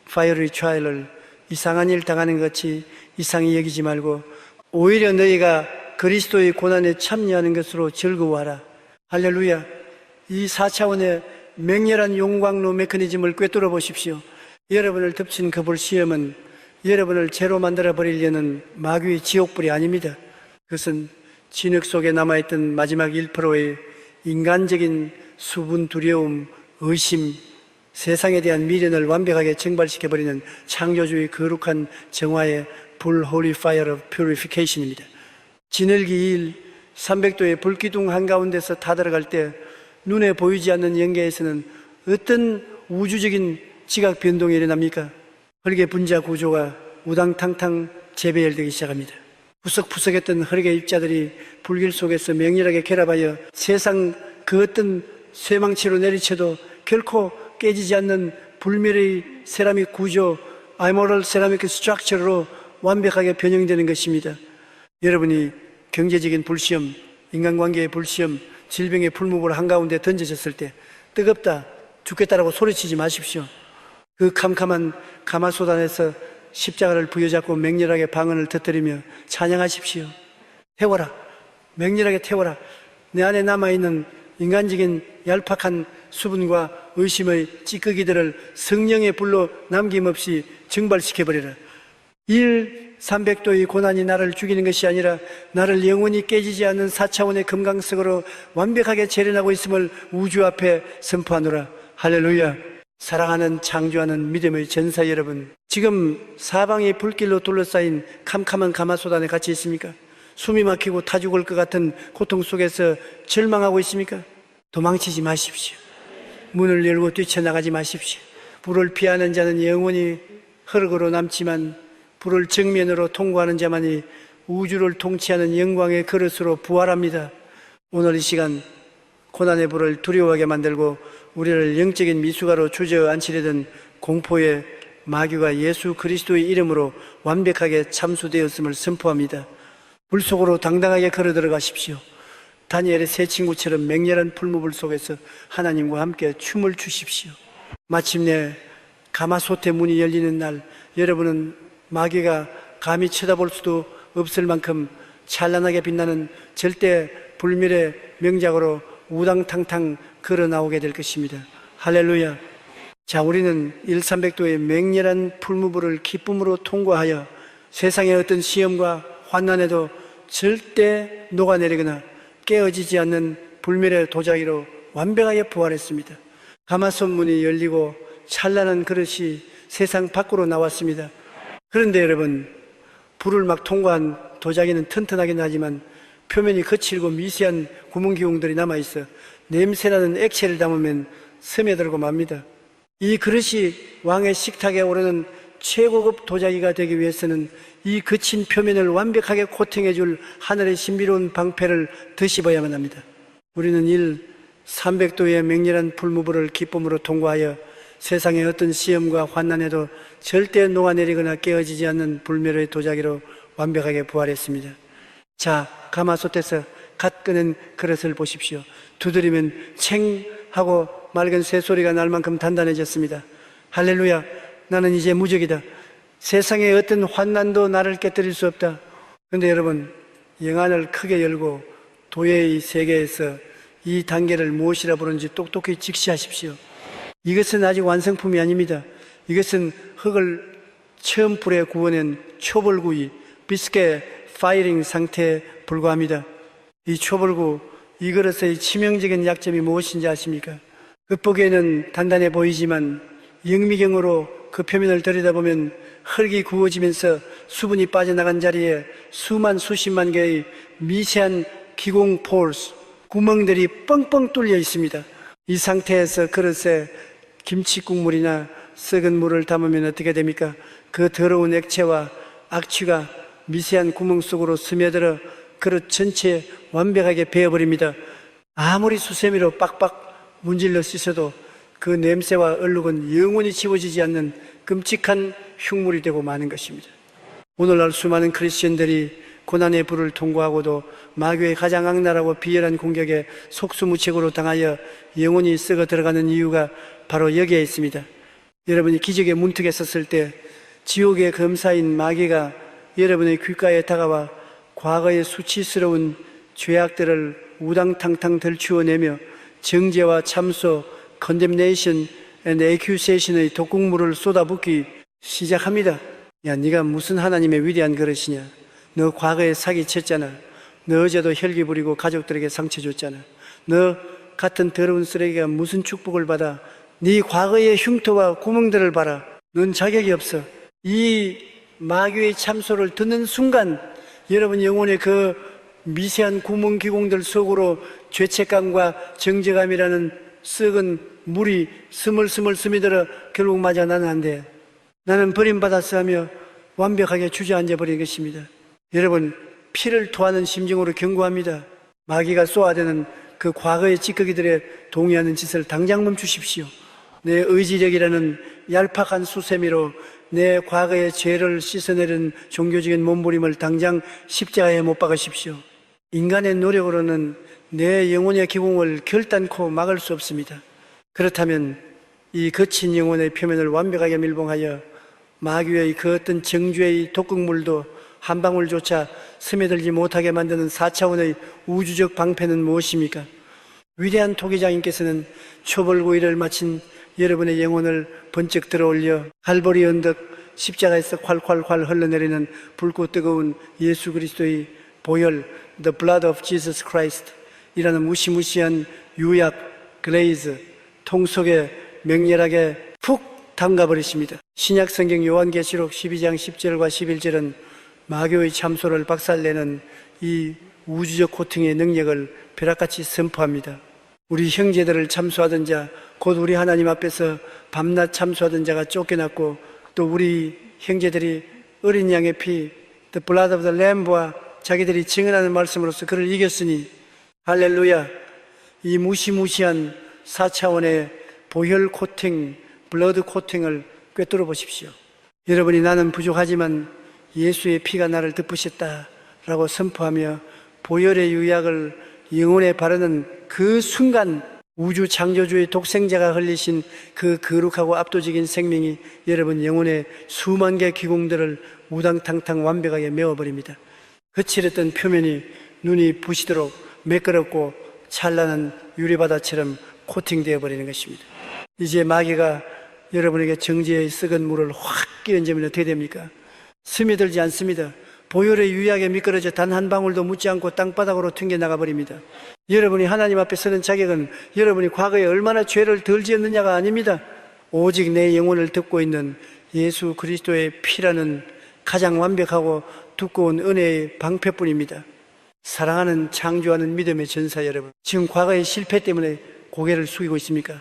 fiery trial을 이상한 일 당하는 것 같이 이상히 여기지 말고 오히려 너희가 그리스도의 고난에 참여하는 것으로 즐거워하라. 할렐루야. 이 4차원의 맹렬한 용광로 메커니즘을 꿰뚫어 보십시오. 여러분을 덮친 그 불시험은 여러분을 죄로 만들어 버리려는 마귀의 지옥불이 아닙니다. 그것은 진흙 속에 남아있던 마지막 1%의 인간적인 수분, 두려움, 의심, 세상에 대한 미련을 완벽하게 증발시켜버리는 창조주의 거룩한 정화의 불 Holy Fire of Purification입니다. 진흙이 2일 300도의 불기둥 한가운데서 타들어갈 때 눈에 보이지 않는 영계에서는 어떤 우주적인 지각 변동이 일어납니까? 흙의 분자 구조가 우당탕탕 재배열되기 시작합니다. 푸석푸석했던 흙의 입자들이 불길 속에서 맹렬하게 결합하여 세상 그 어떤 쇠망치로 내리쳐도 결코 깨지지 않는 불멸의 세라믹 구조, 아이모럴 세라믹 스트럭처로 완벽하게 변형되는 것입니다. 여러분이 경제적인 불시험, 인간관계의 불시험, 질병의 풀무불 한가운데 던져졌을 때 뜨겁다, 죽겠다라고 소리치지 마십시오. 그 캄캄한 가마솥안에서 십자가를 부여잡고 맹렬하게 방언을 터뜨리며 찬양하십시오. 태워라, 맹렬하게 태워라. 내 안에 남아있는 인간적인 얄팍한 수분과 의심의 찌꺼기들을 성령의 불로 남김없이 증발시켜버리라. 300도의 고난이 나를 죽이는 것이 아니라 나를 영원히 깨지지 않는 4차원의 금강석으로 완벽하게 재련하고 있음을 우주 앞에 선포하노라. 할렐루야. 사랑하는 창조하는 믿음의 전사 여러분, 지금 사방이 불길로 둘러싸인 캄캄한 가마솥 안에 같이 있습니까? 숨이 막히고 타 죽을 것 같은 고통 속에서 절망하고 있습니까? 도망치지 마십시오. 문을 열고 뛰쳐나가지 마십시오. 불을 피하는 자는 영원히 흙으로 남지만 불을 정면으로 통과하는 자만이 우주를 통치하는 영광의 그릇으로 부활합니다. 오늘 이 시간 고난의 불을 두려워하게 만들고 우리를 영적인 미숙아로 주저앉히려던 공포의 마귀가 예수 그리스도의 이름으로 완벽하게 참수되었음을 선포합니다. 불 속으로 당당하게 걸어 들어가십시오. 다니엘의 세 친구처럼 맹렬한 풀무불 속에서 하나님과 함께 춤을 추십시오. 마침내 가마솥의 문이 열리는 날, 여러분은 마귀가 감히 쳐다볼 수도 없을 만큼 찬란하게 빛나는 절대 불멸의 명작으로 우당탕탕 걸어 나오게 될 것입니다. 할렐루야. 자, 우리는 1300도의 맹렬한 풀무불을 기쁨으로 통과하여 세상의 어떤 시험과 환난에도 절대 녹아내리거나 깨어지지 않는 불멸의 도자기로 완벽하게 부활했습니다. 가마솥 문이 열리고 찬란한 그릇이 세상 밖으로 나왔습니다. 그런데 여러분, 불을 막 통과한 도자기는 튼튼하긴 하지만 표면이 거칠고 미세한 구멍기웅들이 남아있어 냄새나는 액체를 담으면 스며들고 맙니다. 이 그릇이 왕의 식탁에 오르는 최고급 도자기가 되기 위해서는 이 거친 표면을 완벽하게 코팅해줄 하늘의 신비로운 방패를 드셔봐야만 합니다. 우리는 1300도의 맹렬한 풀무불을 기쁨으로 통과하여 세상의 어떤 시험과 환난에도 절대 녹아내리거나 깨어지지 않는 불멸의 도자기로 완벽하게 부활했습니다. 자, 가마솥에서 갓 꺼낸 그릇을 보십시오. 두드리면 챙 하고 맑은 새소리가 날 만큼 단단해졌습니다. 할렐루야, 나는 이제 무적이다. 세상의 어떤 환난도 나를 깨뜨릴 수 없다. 그런데 여러분, 영안을 크게 열고 도의 세계에서 이 단계를 무엇이라 부르는지 똑똑히 직시하십시오. 이것은 아직 완성품이 아닙니다. 이것은 흙을 처음 불에 구워낸 초벌구이, 비스켓 파이링 상태에 불과합니다. 이 초벌구, 이 그릇의 치명적인 약점이 무엇인지 아십니까? 겉보기에는 단단해 보이지만 영미경으로 그 표면을 들여다보면 흙이 구워지면서 수분이 빠져나간 자리에 수십만 개의 미세한 기공 폴스, 구멍들이 뻥뻥 뚫려 있습니다. 이 상태에서 그릇에 김치 국물이나 썩은 물을 담으면 어떻게 됩니까? 그 더러운 액체와 악취가 미세한 구멍 속으로 스며들어 그릇 전체에 완벽하게 베어버립니다. 아무리 수세미로 빡빡 문질러 씻어도 그 냄새와 얼룩은 영원히 지워지지 않는 끔찍한 흉물이 되고 마는 것입니다. 오늘날 수많은 크리스천들이 고난의 불을 통과하고도 마귀의 가장 악랄하고 비열한 공격에 속수무책으로 당하여 영혼이 썩어 들어가는 이유가 바로 여기에 있습니다. 여러분이 기적의 문턱에 섰을 때 지옥의 검사인 마귀가 여러분의 귓가에 다가와 과거의 수치스러운 죄악들을 우당탕탕 들추어내며 정죄와 참소, condemnation and accusation의 독극물을 쏟아붓기 시작합니다. 야, 네가 무슨 하나님의 위대한 그릇이냐? 너 과거에 사기쳤잖아. 너 어제도 혈기 부리고 가족들에게 상처 줬잖아. 너 같은 더러운 쓰레기가 무슨 축복을 받아? 네 과거의 흉터와 구멍들을 봐라. 넌 자격이 없어. 이 마귀의 참소를 듣는 순간 여러분 영혼의 그 미세한 구멍 기공들 속으로 죄책감과 정죄감이라는 썩은 물이 스물스물 스며들어 결국 맞아 나는 안 돼. 나는 버림받았어 하며 완벽하게 주저앉아 버린 것입니다. 여러분, 피를 토하는 심정으로 경고합니다. 마귀가 쏘아대는 그 과거의 찌꺼기들에 동의하는 짓을 당장 멈추십시오. 내 의지력이라는 얄팍한 수세미로 내 과거의 죄를 씻어내는 종교적인 몸부림을 당장 십자가에 못 박으십시오. 인간의 노력으로는 내 영혼의 기공을 결단코 막을 수 없습니다. 그렇다면 이 거친 영혼의 표면을 완벽하게 밀봉하여 마귀의 그 어떤 정죄의 독극물도 한 방울조차 스며들지 못하게 만드는 4차원의 우주적 방패는 무엇입니까? 위대한 토기장님께서는 초벌구이를 마친 여러분의 영혼을 번쩍 들어올려 갈보리 언덕 십자가에서 콸콸콸 흘러내리는 붉고 뜨거운 예수 그리스도의 보혈, The Blood of Jesus Christ 이라는 무시무시한 유약, 글레이즈, 통 속에 맹렬하게 푹 담가버리십니다. 신약성경 요한계시록 12장 10절과 11절은 마귀의 참소를 박살내는 이 우주적 코팅의 능력을 벼락같이 선포합니다. 우리 형제들을 참소하던 자, 곧 우리 하나님 앞에서 밤낮 참소하던 자가 쫓겨났고 또 우리 형제들이 어린 양의 피, The blood of the Lamb와 자기들이 증언하는 말씀으로서 그를 이겼으니 할렐루야. 이 무시무시한 4차원의 보혈 코팅, 블러드 코팅을 꿰뚫어 보십시오. 여러분이 나는 부족하지만 예수의 피가 나를 덮으셨다라고 선포하며 보혈의 유약을 영혼에 바르는 그 순간 우주 창조주의 독생자가 흘리신 그 거룩하고 압도적인 생명이 여러분 영혼의 수만 개 기공들을 우당탕탕 완벽하게 메워버립니다. 거칠었던 표면이 눈이 부시도록 매끄럽고 찬란한 유리바다처럼 코팅되어 버리는 것입니다. 이제 마귀가 여러분에게 정지의 썩은 물을 확 끼얹으면 어떻게 됩니까? 스며들지 않습니다. 보혈의 유약에 미끄러져 단 한 방울도 묻지 않고 땅바닥으로 튕겨나가 버립니다. 여러분이 하나님 앞에 서는 자격은 여러분이 과거에 얼마나 죄를 덜 지었느냐가 아닙니다. 오직 내 영혼을 덮고 있는 예수 그리스도의 피라는 가장 완벽하고 두꺼운 은혜의 방패뿐입니다. 사랑하는 창조하는 믿음의 전사 여러분, 지금 과거의 실패 때문에 고개를 숙이고 있습니까?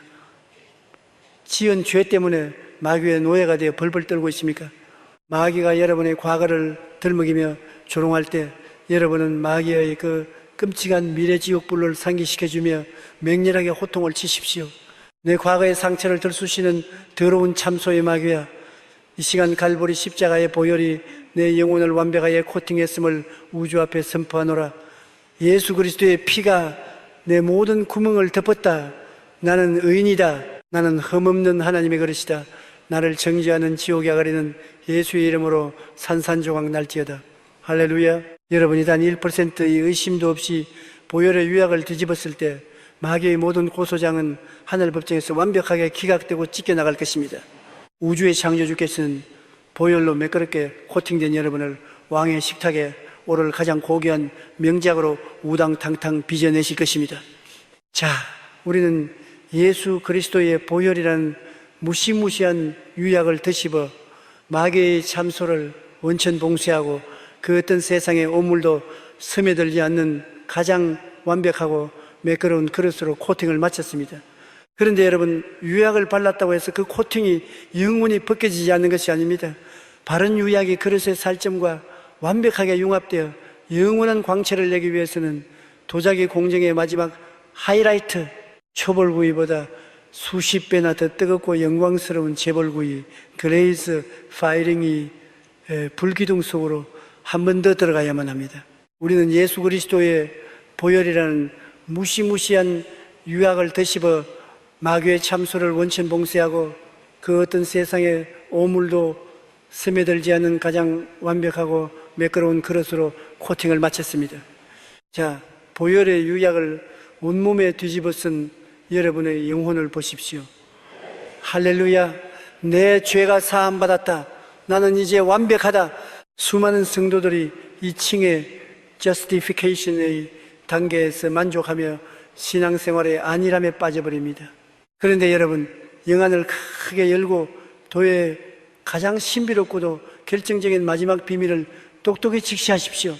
지은 죄 때문에 마귀의 노예가 되어 벌벌 떨고 있습니까? 마귀가 여러분의 과거를 들먹이며 조롱할 때 여러분은 마귀의 그 끔찍한 미래 지옥불을 상기시켜주며 맹렬하게 호통을 치십시오. 내 과거의 상처를 들쑤시는 더러운 참소의 마귀야, 이 시간 갈보리 십자가의 보혈이 내 영혼을 완벽하게 코팅했음을 우주 앞에 선포하노라. 예수 그리스도의 피가 내 모든 구멍을 덮었다. 나는 의인이다. 나는 흠없는 하나님의 그릇이다. 나를 정죄하는 지옥에 가리는 예수의 이름으로 산산조각 날지어다. 할렐루야. 여러분이 단 1%의 의심도 없이 보혈의 유약을 뒤집었을 때 마귀의 모든 고소장은 하늘 법정에서 완벽하게 기각되고 찢겨나갈 것입니다. 우주의 창조주께서는 보혈로 매끄럽게 코팅된 여러분을 왕의 식탁에 오늘 가장 고귀한 명작으로 우당탕탕 빚어내실 것입니다. 자, 우리는 예수 그리스도의 보혈이라는 무시무시한 유약을 드시어 마귀의 참소를 원천 봉쇄하고 그 어떤 세상의 오물도 스며들지 않는 가장 완벽하고 매끄러운 그릇으로 코팅을 마쳤습니다. 그런데 여러분, 유약을 발랐다고 해서 그 코팅이 영원히 벗겨지지 않는 것이 아닙니다. 바른 유약이 그릇의 살점과 완벽하게 융합되어 영원한 광채를 내기 위해서는 도자기 공정의 마지막 하이라이트, 초벌구이보다 수십 배나 더 뜨겁고 영광스러운 재벌구이, 그레이스 파이링이 불기둥 속으로 한 번 더 들어가야만 합니다. 우리는 예수 그리스도의 보혈이라는 무시무시한 유약을 드시어 마귀의 참소를 원천 봉쇄하고 그 어떤 세상의 오물도 스며들지 않는 가장 완벽하고 매끄러운 그릇으로 코팅을 마쳤습니다. 자, 보혈의 유약을 온몸에 뒤집어 쓴 여러분의 영혼을 보십시오. 할렐루야. 내 죄가 사함받았다. 나는 이제 완벽하다. 수많은 성도들이 이 층의 justification의 단계에서 만족하며 신앙생활의 안일함에 빠져버립니다. 그런데 여러분, 영안을 크게 열고 도의 가장 신비롭고도 결정적인 마지막 비밀을 똑똑히 직시하십시오.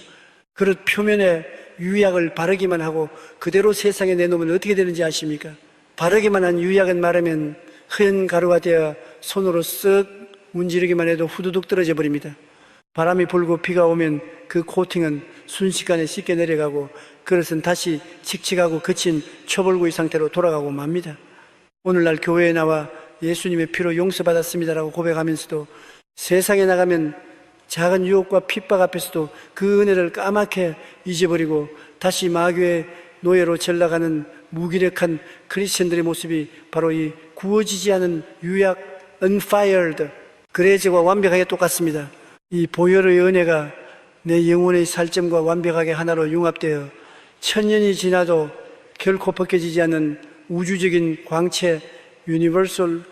그릇 표면에 유약을 바르기만 하고 그대로 세상에 내놓으면 어떻게 되는지 아십니까? 바르기만 한 유약은 마르면 흐연 가루가 되어 손으로 쓱 문지르기만 해도 후두둑 떨어져 버립니다. 바람이 불고 비가 오면 그 코팅은 순식간에 씻겨 내려가고 그릇은 다시 칙칙하고 거친 초벌구이 상태로 돌아가고 맙니다. 오늘날 교회에 나와 예수님의 피로 용서받았습니다라고 고백하면서도 세상에 나가면 작은 유혹과 핍박 앞에서도 그 은혜를 까맣게 잊어버리고 다시 마귀의 노예로 전락하는 무기력한 크리스천들의 모습이 바로 이 구워지지 않은 유약 unfired 그레이즈와 완벽하게 똑같습니다. 이 보혈의 은혜가 내 영혼의 살점과 완벽하게 하나로 융합되어 천년이 지나도 결코 벗겨지지 않는 우주적인 광채 유니버설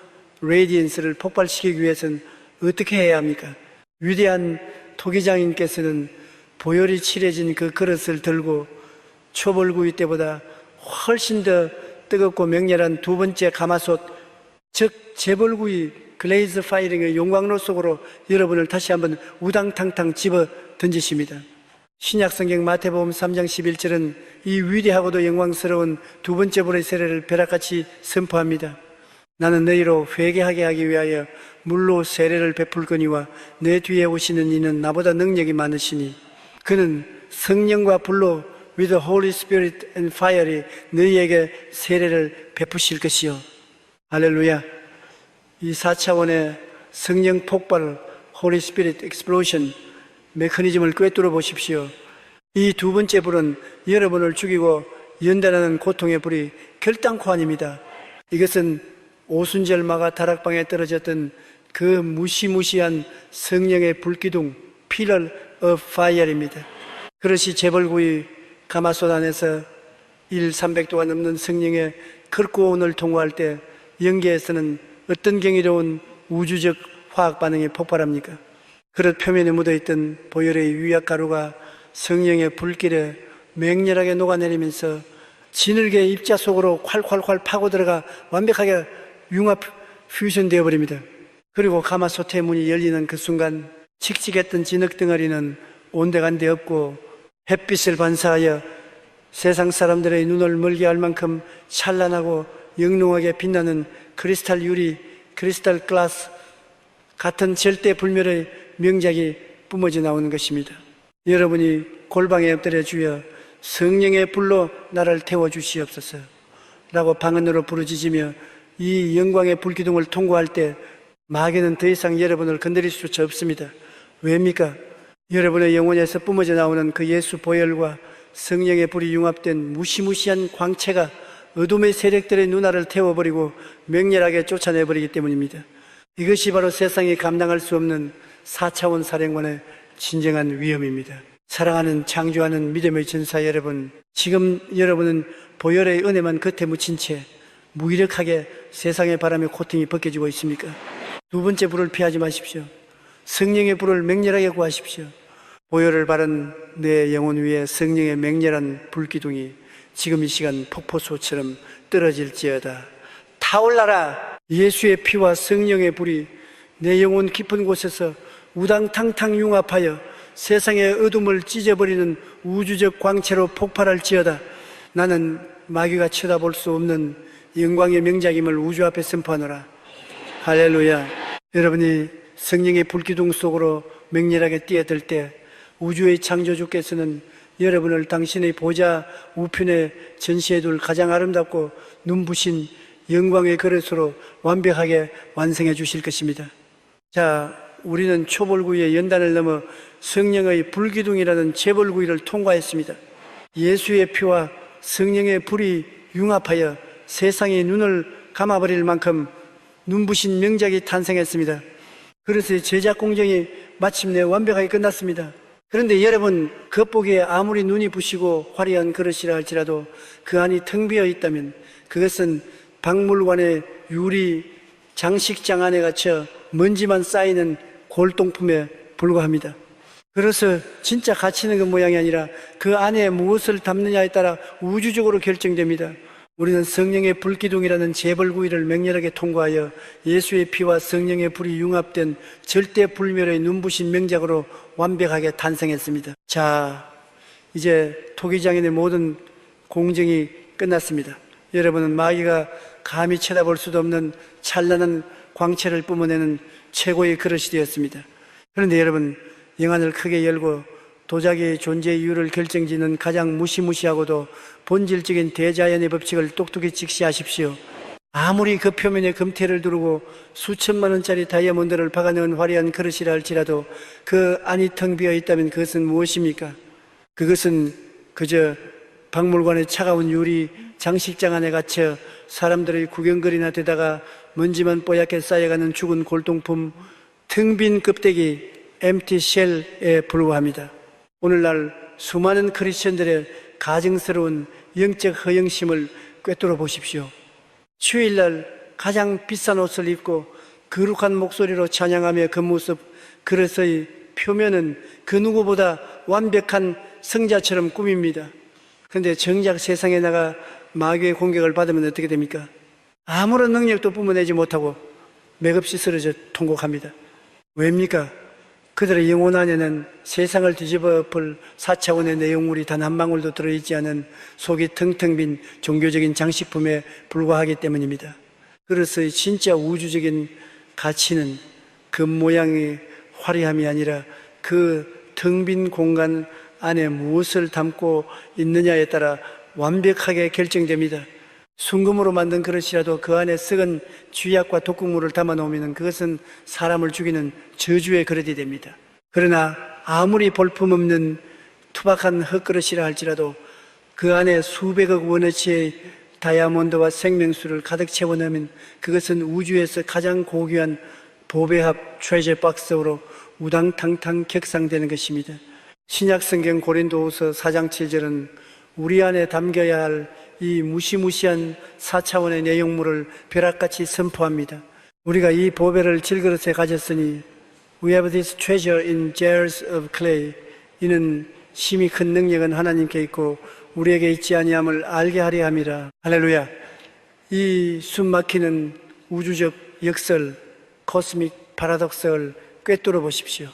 레디언스를 폭발시키기 위해서는 어떻게 해야 합니까? 위대한 토기장인께서는 보혈이 칠해진 그 그릇을 들고 초벌구이 때보다 훨씬 더 뜨겁고 맹렬한 두 번째 가마솥, 즉 재벌구이 글레이즈 파이링의 용광로 속으로 여러분을 다시 한번 우당탕탕 집어 던지십니다. 신약성경 마태복음 3장 11절은 이 위대하고도 영광스러운 두 번째 불의 세례를 벼락같이 선포합니다. 나는 너희로 회개하게 하기 위하여 물로 세례를 베풀거니와 내 뒤에 오시는 이는 나보다 능력이 많으시니 그는 성령과 불로 with the Holy Spirit and fire이 너희에게 세례를 베푸실 것이요. 할렐루야. 이 4차원의 성령 폭발 Holy Spirit Explosion 메커니즘을 꿰뚫어 보십시오. 이 두 번째 불은 여러분을 죽이고 연단하는 고통의 불이 결단코 아닙니다. 이것은 오순절마가 다락방에 떨어졌던 그 무시무시한 성령의 불기둥 Pillar of Fire입니다. 그릇이 재벌구이 가마솥 안에서 300도가 넘는 성령의 끓고 온을 통과할 때 영계에서는 어떤 경이로운 우주적 화학 반응이 폭발합니까? 그릇 표면에 묻어있던 보혈의 유약가루가 성령의 불길에 맹렬하게 녹아내리면서 진흙의 입자 속으로 콸콸콸 파고들어가 완벽하게 융합 퓨전 되어버립니다. 그리고 가마솥의 문이 열리는 그 순간 칙칙했던 진흙 덩어리는 온데간데 없고 햇빛을 반사하여 세상 사람들의 눈을 멀게 할 만큼 찬란하고 영롱하게 빛나는 크리스탈 유리, 크리스탈 글라스 같은 절대 불멸의 명작이 뿜어져 나오는 것입니다. 여러분이 골방에 엎드려 주여 성령의 불로 나를 태워주시옵소서 라고 방언으로 부르짖으며 이 영광의 불기둥을 통과할 때 마귀는 더 이상 여러분을 건드릴 수조차 없습니다. 왜입니까? 여러분의 영혼에서 뿜어져 나오는 그 예수 보혈과 성령의 불이 융합된 무시무시한 광채가 어둠의 세력들의 눈알을 태워버리고 맹렬하게 쫓아내버리기 때문입니다. 이것이 바로 세상이 감당할 수 없는 4차원 사령관의 진정한 위험입니다. 사랑하는 창조하는 믿음의 전사 여러분, 지금 여러분은 보혈의 은혜만 겉에 묻힌 채 무기력하게 세상의 바람에 코팅이 벗겨지고 있습니까? 두 번째 불을 피하지 마십시오. 성령의 불을 맹렬하게 구하십시오. 보혈을 바른 내 영혼 위에 성령의 맹렬한 불기둥이 지금 이 시간 폭포수처럼 떨어질지어다. 타올라라. 예수의 피와 성령의 불이 내 영혼 깊은 곳에서 우당탕탕 융합하여 세상의 어둠을 찢어버리는 우주적 광채로 폭발할지어다. 나는 마귀가 쳐다볼 수 없는 영광의 명작임을 우주 앞에 선포하노라. 할렐루야. 여러분이 성령의 불기둥 속으로 맹렬하게 뛰어들 때 우주의 창조주께서는 여러분을 당신의 보좌 우편에 전시해둘 가장 아름답고 눈부신 영광의 그릇으로 완벽하게 완성해 주실 것입니다. 자, 우리는 초벌구이의 연단을 넘어 성령의 불기둥이라는 재벌구이를 통과했습니다. 예수의 피와 성령의 불이 융합하여 세상의 눈을 감아버릴 만큼 눈부신 명작이 탄생했습니다. 그래서 제작 공정이 마침내 완벽하게 끝났습니다. 그런데 여러분, 겉보기에 아무리 눈이 부시고 화려한 그릇이라 할지라도 그 안이 텅 비어 있다면 그것은 박물관의 유리 장식장 안에 갇혀 먼지만 쌓이는 골동품에 불과합니다. 그래서 진짜 가치 있는 그 모양이 아니라 그 안에 무엇을 담느냐에 따라 우주적으로 결정됩니다. 우리는 성령의 불기둥이라는 재벌구이를 맹렬하게 통과하여 예수의 피와 성령의 불이 융합된 절대 불멸의 눈부신 명작으로 완벽하게 탄생했습니다. 자, 이제 토기장인의 모든 공정이 끝났습니다. 여러분은 마귀가 감히 쳐다볼 수도 없는 찬란한 광채를 뿜어내는 최고의 그릇이 되었습니다. 그런데 여러분, 영안을 크게 열고 도자기의 존재 이유를 결정짓는 가장 무시무시하고도 본질적인 대자연의 법칙을 똑똑히 직시하십시오. 아무리 그 표면에 금태를 두르고 수천만 원짜리 다이아몬드를 박아넣은 화려한 그릇이라 할지라도 그 안이 텅 비어 있다면 그것은 무엇입니까? 그것은 그저 박물관의 차가운 유리 장식장 안에 갇혀 사람들의 구경거리나 되다가 먼지만 뽀얗게 쌓여가는 죽은 골동품, 텅 빈 껍데기, empty shell에 불과합니다. 오늘날 수많은 크리스천들의 가증스러운 영적 허영심을 꿰뚫어 보십시오. 주일날 가장 비싼 옷을 입고 거룩한 목소리로 찬양하며 그 모습, 그릇의 표면은 그 누구보다 완벽한 성자처럼 꾸밉니다. 그런데 정작 세상에 나가 마귀의 공격을 받으면 어떻게 됩니까? 아무런 능력도 뿜어내지 못하고 맥없이 쓰러져 통곡합니다. 왜입니까? 그들의 영혼 안에는 세상을 뒤집어 엎을 4차원의 내용물이 단 한 방울도 들어있지 않은 속이 텅텅 빈 종교적인 장식품에 불과하기 때문입니다. 그래서 진짜 우주적인 가치는 그 모양의 화려함이 아니라 그 텅 빈 공간 안에 무엇을 담고 있느냐에 따라 완벽하게 결정됩니다. 순금으로 만든 그릇이라도 그 안에 썩은 쥐약과 독극물을 담아 놓으면 그것은 사람을 죽이는 저주의 그릇이 됩니다. 그러나 아무리 볼품없는 투박한 흙그릇이라 할지라도 그 안에 수백억 원어치의 다이아몬드와 생명수를 가득 채워 넣으면 그것은 우주에서 가장 고귀한 보배합 트레저 박스로 우당탕탕 격상되는 것입니다. 신약성경 고린도후서 4장 7절은 우리 안에 담겨야 할 이 무시무시한 4차원의 내용물을 벼락같이 선포합니다. 우리가 이 보배를 질그릇에 가졌으니 We have this treasure in jars of clay. 이는 심히 큰 능력은 하나님께 있고 우리에게 있지 아니함을 알게 하려 함이라. 할렐루야. 이 숨막히는 우주적 역설, 코스믹 파라독스를 꿰뚫어 보십시오.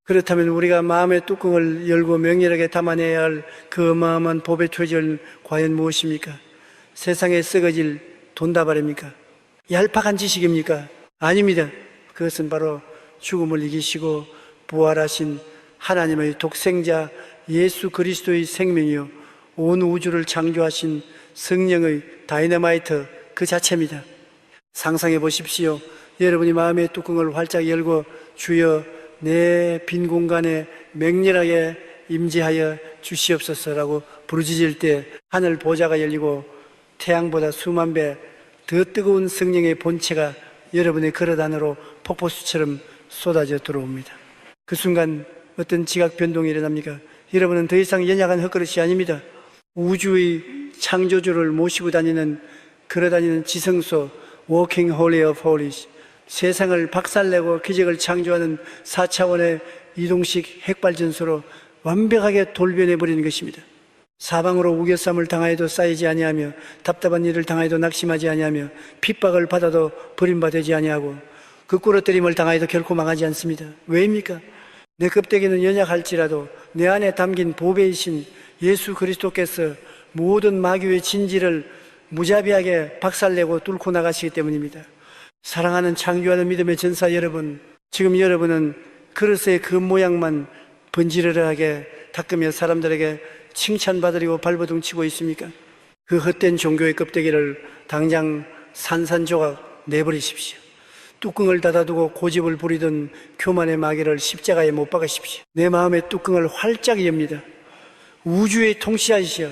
그렇다면 우리가 마음의 뚜껑을 열고 명렬하게 담아내야 할 그 어마어마한 보배 트레저는 과연 무엇입니까? 세상에 썩어질 돈다발입니까? 얄팍한 지식입니까? 아닙니다. 그것은 바로 죽음을 이기시고 부활하신 하나님의 독생자 예수 그리스도의 생명이요 온 우주를 창조하신 성령의 다이너마이트 그 자체입니다. 상상해 보십시오. 여러분이 마음의 뚜껑을 활짝 열고 주여 내 빈 공간에 맹렬하게 임재하여 주시옵소서라고 부르짖을 때 하늘 보좌가 열리고 태양보다 수만 배 더 뜨거운 성령의 본체가 여러분의 그릇 안으로 폭포수처럼 쏟아져 들어옵니다. 그 순간 어떤 지각 변동이 일어납니까? 여러분은 더 이상 연약한 흙그릇이 아닙니다. 우주의 창조주를 모시고 걸어다니는 지성소 Walking Holy of Holies, 세상을 박살내고 기적을 창조하는 4차원의 이동식 핵발전소로 완벽하게 돌변해버리는 것입니다. 사방으로 우겨쌈을 당하여도 쌓이지 아니하며 답답한 일을 당하여도 낙심하지 아니하며 핍박을 받아도 버림받지 아니하고 그 꿇어뜨림을 당하여도 결코 망하지 않습니다. 왜입니까? 내 껍데기는 연약할지라도 내 안에 담긴 보배이신 예수 그리스도께서 모든 마귀의 진지를 무자비하게 박살내고 뚫고 나가시기 때문입니다. 사랑하는 창조하는 믿음의 전사 여러분, 지금 여러분은 그릇의 그 모양만 번지르르하게 닦으며 사람들에게 칭찬받으려고 발버둥 치고 있습니까? 그 헛된 종교의 껍데기를 당장 산산조각 내버리십시오. 뚜껑을 닫아두고 고집을 부리던 교만의 마귀를 십자가에 못 박으십시오. 내 마음의 뚜껑을 활짝 엽니다. 우주의 통치하시어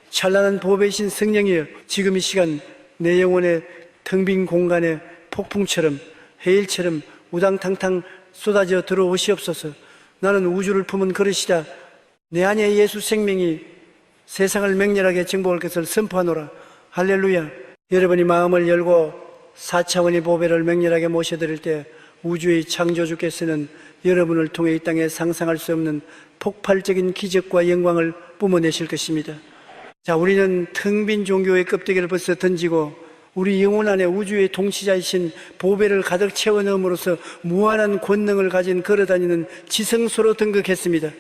찬란한 보배이신 성령이여 지금 이 시간 내 영혼의 텅 빈 공간에 폭풍처럼 해일처럼 우당탕탕 쏟아져 들어오시옵소서. 나는 우주를 품은 그릇이다. 내 안에 예수 생명이 세상을 맹렬하게 정복할 것을 선포하노라. 할렐루야. 여러분이 마음을 열고 4차원의 보배를 맹렬하게 모셔드릴 때 우주의 창조주께서는 여러분을 통해 이 땅에 상상할 수 없는 폭발적인 기적과 영광을 뿜어내실 것입니다. 자, 우리는 텅 빈 종교의 껍데기를 벌써 던지고 우리 영혼 안에 우주의 통치자이신 보배를 가득 채워 넣음으로써 무한한 권능을 가진 걸어다니는 지성소로 등극했습니다.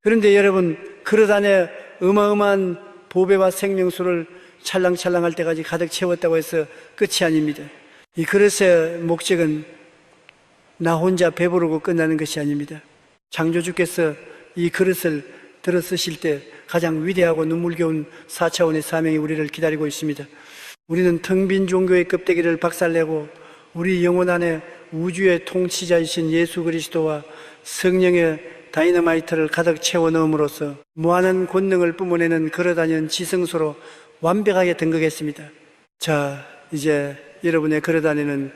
그런데 여러분, 그릇 안에 어마어마한 보배와 생명수를 찰랑찰랑할 때까지 가득 채웠다고 해서 끝이 아닙니다. 이 그릇의 목적은 나 혼자 배부르고 끝나는 것이 아닙니다. 창조주께서 이 그릇을 들어 쓰실 때 가장 위대하고 눈물겨운 4차원의 사명이 우리를 기다리고 있습니다. 우리는 텅 빈 종교의 껍데기를 박살내고 우리 영혼 안에 우주의 통치자이신 예수 그리스도와 성령의 다이너마이트를 가득 채워 넣음으로써 무한한 권능을 뿜어내는 걸어다니는 지성소로 완벽하게 등극했습니다. 자, 이제 여러분의 걸어다니는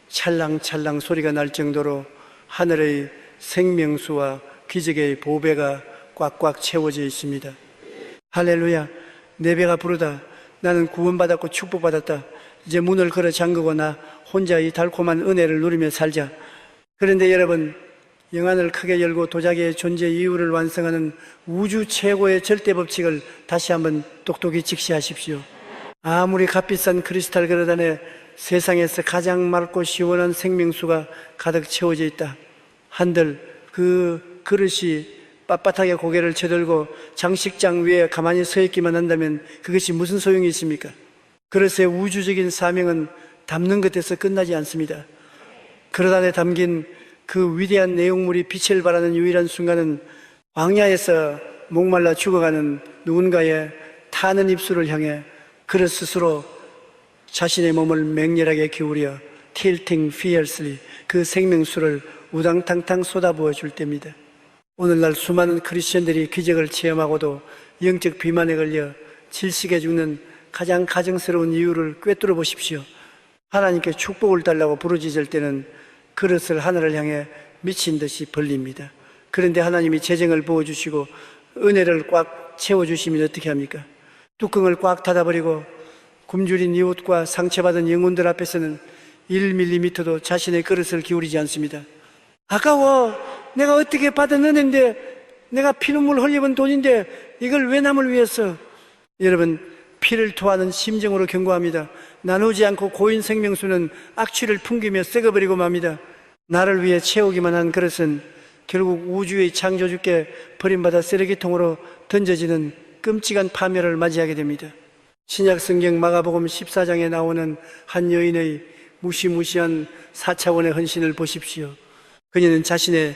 찰랑찰랑 소리가 날 정도로 하늘의 생명수와 기적의 보배가 꽉꽉 채워져 있습니다. 할렐루야. 내 배가 부르다. 나는 구원받았고 축복받았다. 이제 문을 걸어 잠그고 나 혼자 이 달콤한 은혜를 누리며 살자. 그런데 여러분, 영안을 크게 열고 도자기의 존재 이유를 완성하는 우주 최고의 절대 법칙을 다시 한번 똑똑히 직시하십시오. 아무리 값비싼 크리스탈 그릇 안에 세상에서 가장 맑고 시원한 생명수가 가득 채워져 있다 한들 그 그릇이 빳빳하게 고개를 쳐들고 장식장 위에 가만히 서 있기만 한다면 그것이 무슨 소용이 있습니까? 그릇의 우주적인 사명은 담는 것에서 끝나지 않습니다. 그릇 안에 담긴 그 위대한 내용물이 빛을 발하는 유일한 순간은 광야에서 목말라 죽어가는 누군가의 타는 입술을 향해 그릇 스스로 자신의 몸을 맹렬하게 기울여 tilting fiercely 그 생명수를 우당탕탕 쏟아부어 줄 때입니다. 오늘날 수많은 크리스천들이 기적을 체험하고도 영적 비만에 걸려 질식해 죽는 가장 가정스러운 이유를 꿰뚫어 보십시오. 하나님께 축복을 달라고 부르짖을 때는 그릇을 하늘을 향해 미친 듯이 벌립니다. 그런데 하나님이 재정을 부어주시고 은혜를 꽉 채워주시면 어떻게 합니까? 뚜껑을 꽉 닫아버리고 굶주린 이웃과 상처받은 영혼들 앞에서는 1mm도 자신의 그릇을 기울이지 않습니다. 아까워. 내가 어떻게 받은 은혜인데, 내가 피눈물 흘려본 돈인데 이걸 왜 남을 위해서? 여러분, 피를 토하는 심정으로 경고합니다. 나누지 않고 고인 생명수는 악취를 풍기며 썩어버리고 맙니다. 나를 위해 채우기만 한 그릇은 결국 우주의 창조주께 버림받아 쓰레기통으로 던져지는 끔찍한 파멸을 맞이하게 됩니다. 신약 성경 마가복음 14장에 나오는 한 여인의 무시무시한 4차원의 헌신을 보십시오. 그녀는 자신의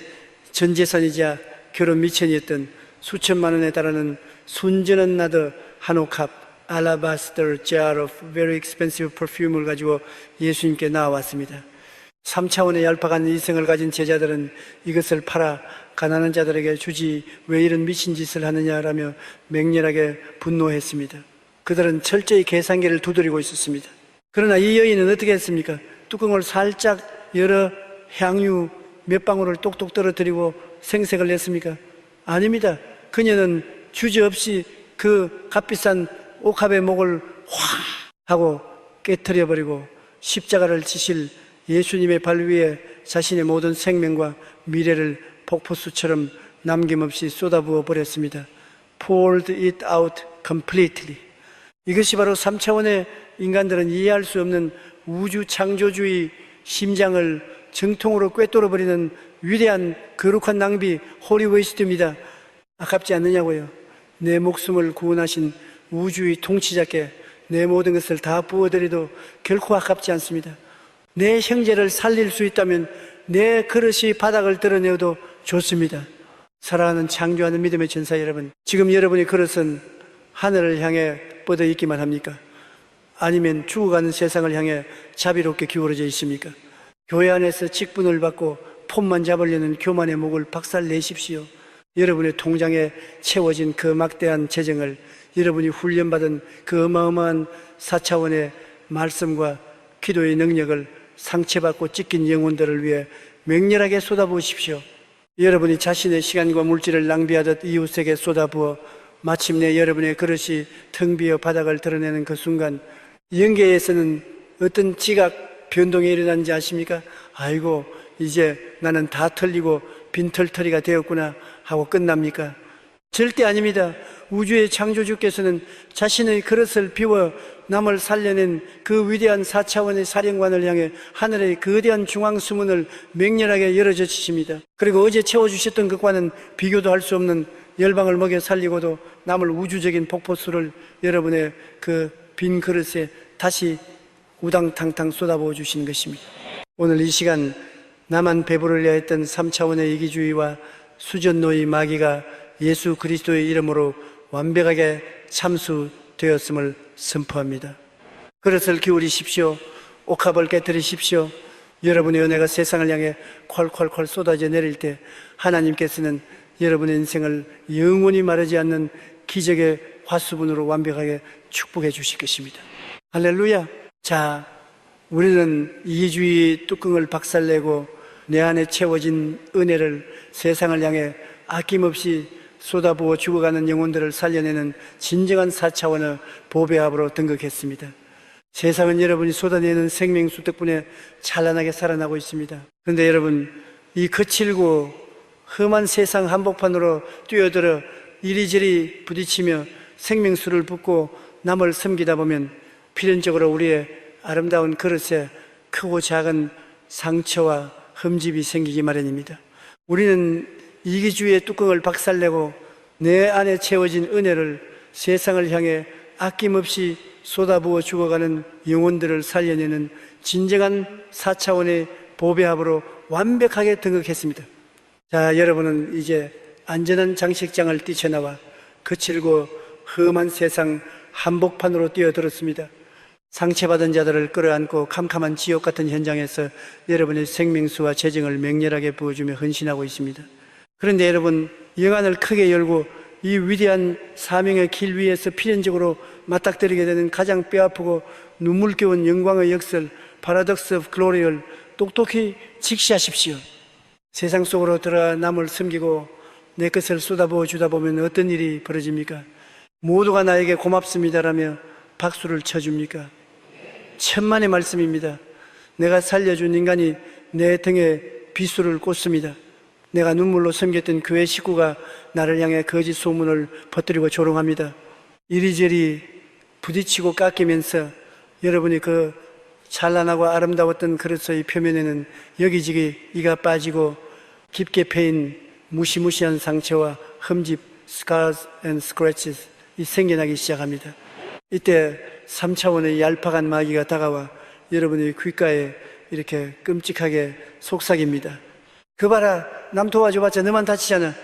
전 재산이자 결혼 미천이었던 수천만 원에 달하는 순전한 나드 한 옥합 알라바스터 jar of very expensive perfume을 가지고 예수님께 나와왔습니다. 3차원의 얄팍한 이성을 가진 제자들은 이것을 팔아 가난한 자들에게 주지 왜 이런 미친 짓을 하느냐라며 맹렬하게 분노했습니다. 그들은 철저히 계산기를 두드리고 있었습니다. 그러나 이 여인은 어떻게 했습니까? 뚜껑을 살짝 열어 향유 몇 방울을 똑똑 떨어뜨리고 생색을 냈습니까? 아닙니다. 그녀는 주저없이 그 값비싼 옥합의 목을 확 하고 깨트려버리고 십자가를 지실 예수님의 발 위에 자신의 모든 생명과 미래를 폭포수처럼 남김없이 쏟아부어 버렸습니다. Poured it out completely. 이것이 바로 3차원의 인간들은 이해할 수 없는 우주 창조주의 심장을 정통으로 꿰뚫어 버리는 위대한 거룩한 낭비, 홀리 웨이스트입니다. 아깝지 않느냐고요. 내 목숨을 구원하신 우주의 통치자께 내 모든 것을 다 부어드려도 결코 아깝지 않습니다. 내 형제를 살릴 수 있다면 내 그릇이 바닥을 드러내어도 좋습니다. 사랑하는 창조하는 믿음의 전사 여러분, 지금 여러분의 그릇은 하늘을 향해 뻗어 있기만 합니까? 아니면 죽어가는 세상을 향해 자비롭게 기울어져 있습니까? 교회 안에서 직분을 받고 폼만 잡으려는 교만의 목을 박살내십시오. 여러분의 통장에 채워진 그 막대한 재정을, 여러분이 훈련받은 그 어마어마한 4차원의 말씀과 기도의 능력을 상처받고 찢긴 영혼들을 위해 맹렬하게 쏟아부으십시오. 여러분이 자신의 시간과 물질을 낭비하듯 이웃에게 쏟아부어 마침내 여러분의 그릇이 텅 비어 바닥을 드러내는 그 순간, 영계에서는 어떤 지각 변동이 일어난지 아십니까? 아이고, 이제 나는 다 털리고 빈털터리가 되었구나 하고 끝납니까? 절대 아닙니다. 우주의 창조주께서는 자신의 그릇을 비워 남을 살려낸 그 위대한 4차원의 사령관을 향해 하늘의 거대한 중앙수문을 맹렬하게 열어젖히십니다. 그리고 어제 채워주셨던 것과는 비교도 할 수 없는 열방을 먹여 살리고도 남을 우주적인 폭포수를 여러분의 그 빈 그릇에 다시 우당탕탕 쏟아부어 주시는 것입니다. 오늘 이 시간 나만 배부르려 했던 3차원의 이기주의와 수전노의 마귀가 예수 그리스도의 이름으로 완벽하게 참수되었음을 선포합니다. 그릇을 기울이십시오. 옥합을 깨뜨리십시오. 여러분의 은혜가 세상을 향해 콸콸콸 쏟아져 내릴 때 하나님께서는 여러분의 인생을 영원히 마르지 않는 기적의 화수분으로 완벽하게 축복해 주실 것입니다. 할렐루야. 자, 우리는 이기주의 뚜껑을 박살내고 내 안에 채워진 은혜를 세상을 향해 아낌없이 쏟아부어 죽어가는 영혼들을 살려내는 진정한 4차원의 보배합으로 등극했습니다. 세상은 여러분이 쏟아내는 생명수 덕분에 찬란하게 살아나고 있습니다. 그런데 여러분, 이 거칠고 험한 세상 한복판으로 뛰어들어 이리저리 부딪히며 생명수를 붓고 남을 섬기다 보면 필연적으로 우리의 아름다운 그릇에 크고 작은 상처와 흠집이 생기기 마련입니다. 우리는 이기주의의 뚜껑을 박살내고 내 안에 채워진 은혜를 세상을 향해 아낌없이 쏟아부어 죽어가는 영혼들을 살려내는 진정한 4차원의 보배합으로 완벽하게 등극했습니다. 자, 여러분은 이제 안전한 장식장을 뛰쳐나와 거칠고 험한 세상 한복판으로 뛰어들었습니다. 상처받은 자들을 끌어안고 캄캄한 지옥 같은 현장에서 여러분의 생명수와 재정을 맹렬하게 부어주며 헌신하고 있습니다. 그런데 여러분, 영안을 크게 열고 이 위대한 사명의 길 위에서 필연적으로 맞닥뜨리게 되는 가장 뼈아프고 눈물겨운 영광의 역설, 파라독스 오브 글로리를 똑똑히 직시하십시오. 세상 속으로 들어가 남을 섬기고 내 것을 쏟아부어 주다 보면 어떤 일이 벌어집니까? 모두가 나에게 고맙습니다라며 박수를 쳐줍니까? 천만의 말씀입니다. 내가 살려준 인간이 내 등에 비수를 꽂습니다. 내가 눈물로 섬겼던 교회 식구가 나를 향해 거짓 소문을 퍼뜨리고 조롱합니다. 이리저리 부딪히고 깎이면서 여러분이 그 찬란하고 아름다웠던 그릇의 표면에는 여기저기 이가 빠지고 깊게 패인 무시무시한 상처와 흠집, scars and scratches 이 생겨나기 시작합니다. 이때 3차원의 얄팍한 마귀가 다가와 여러분의 귓가에 이렇게 끔찍하게 속삭입니다. 그 봐라, 남 도와줘봤자 너만 다치잖아.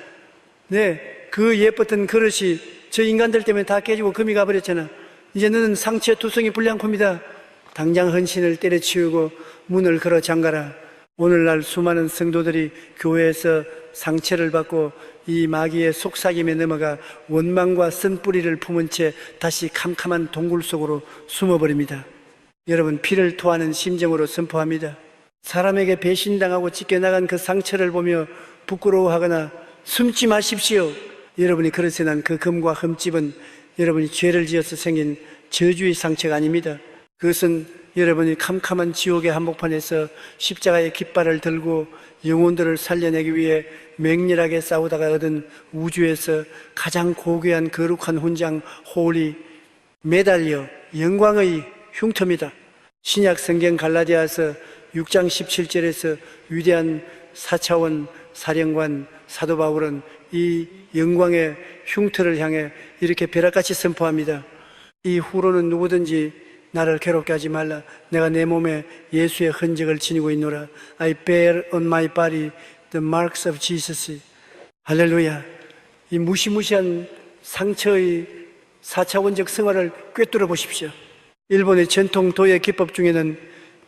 네, 그 예뻤던 그릇이 저 인간들 때문에 다 깨지고 금이 가버렸잖아. 이제 너는 상처 투성이 불량품이다. 당장 헌신을 때려치우고 문을 걸어 잠가라. 오늘날 수많은 성도들이 교회에서 상처를 받고 이 마귀의 속삭임에 넘어가 원망과 쓴뿌리를 품은 채 다시 캄캄한 동굴 속으로 숨어버립니다. 여러분, 피를 토하는 심정으로 선포합니다. 사람에게 배신당하고 찢겨나간 그 상처를 보며 부끄러워하거나 숨지 마십시오. 여러분이 그릇에 난 그 금과 흠집은 여러분이 죄를 지어서 생긴 저주의 상처가 아닙니다. 그것은 여러분이 캄캄한 지옥의 한복판에서 십자가의 깃발을 들고 영혼들을 살려내기 위해 맹렬하게 싸우다가 얻은 우주에서 가장 고귀한 거룩한 훈장 홀리 메달려 영광의 흉터입니다. 신약 성경 갈라디아서 6장 17절에서 위대한 4차원 사령관 사도 바울은 이 영광의 흉터를 향해 이렇게 벼락같이 선포합니다. 이 후로는 누구든지 나를 괴롭게 하지 말라. 내가 내 몸에 예수의 흔적을 지니고 있노라. I bear on my body the marks of Jesus. 할렐루야. 이 무시무시한 상처의 4차원적 생활을 꿰뚫어 보십시오. 일본의 전통 도예 기법 중에는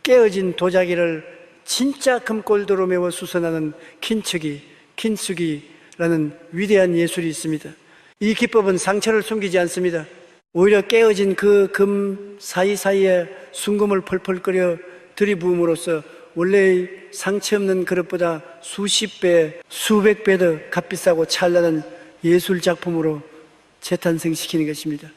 깨어진 도자기를 진짜 금골드로 메워 수선하는 킨츠기라는 위대한 예술이 있습니다. 이 기법은 상처를 숨기지 않습니다. 오히려 깨어진 그 금 사이사이에 순금을 펄펄 끓여 들이부음으로써 원래의 상처 없는 그릇보다 수십 배, 수백 배 더 값비싸고 찬란한 예술 작품으로 재탄생시키는 것입니다.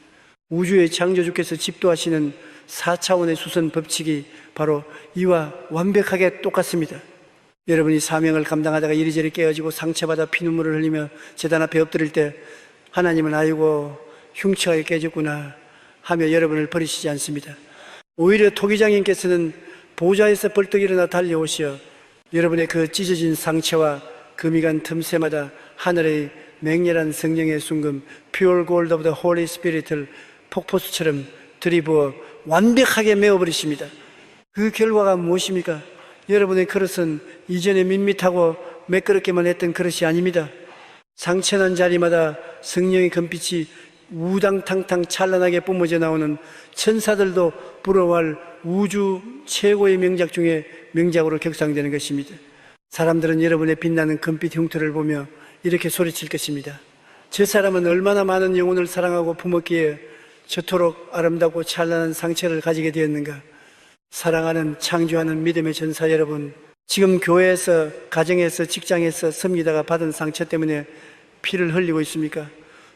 우주의 창조주께서 집도하시는 4차원의 수선 법칙이 바로 이와 완벽하게 똑같습니다. 여러분이 사명을 감당하다가 이리저리 깨어지고 상처받아 피눈물을 흘리며 제단 앞에 엎드릴 때 하나님은 아이고 흉처가 깨졌구나 하며 여러분을 버리시지 않습니다. 오히려 토기장님께서는 보좌에서 벌떡 일어나 달려오시어 여러분의 그 찢어진 상처와 금이 간 틈새마다 하늘의 맹렬한 성령의 순금 Pure Gold of the Holy Spirit을 폭포수처럼 들이부어 완벽하게 메워버리십니다. 그 결과가 무엇입니까? 여러분의 그릇은 이전에 밋밋하고 매끄럽게만 했던 그릇이 아닙니다. 상처난 자리마다 성령의 금빛이 우당탕탕 찬란하게 뿜어져 나오는 천사들도 부러워할 우주 최고의 명작 중에 명작으로 격상되는 것입니다. 사람들은 여러분의 빛나는 금빛 흉터를 보며 이렇게 소리칠 것입니다. 저 사람은 얼마나 많은 영혼을 사랑하고 품었기에 저토록 아름답고 찬란한 상처를 가지게 되었는가. 사랑하는 창조하는 믿음의 전사 여러분, 지금 교회에서, 가정에서, 직장에서 섬기다가 받은 상처 때문에 피를 흘리고 있습니까?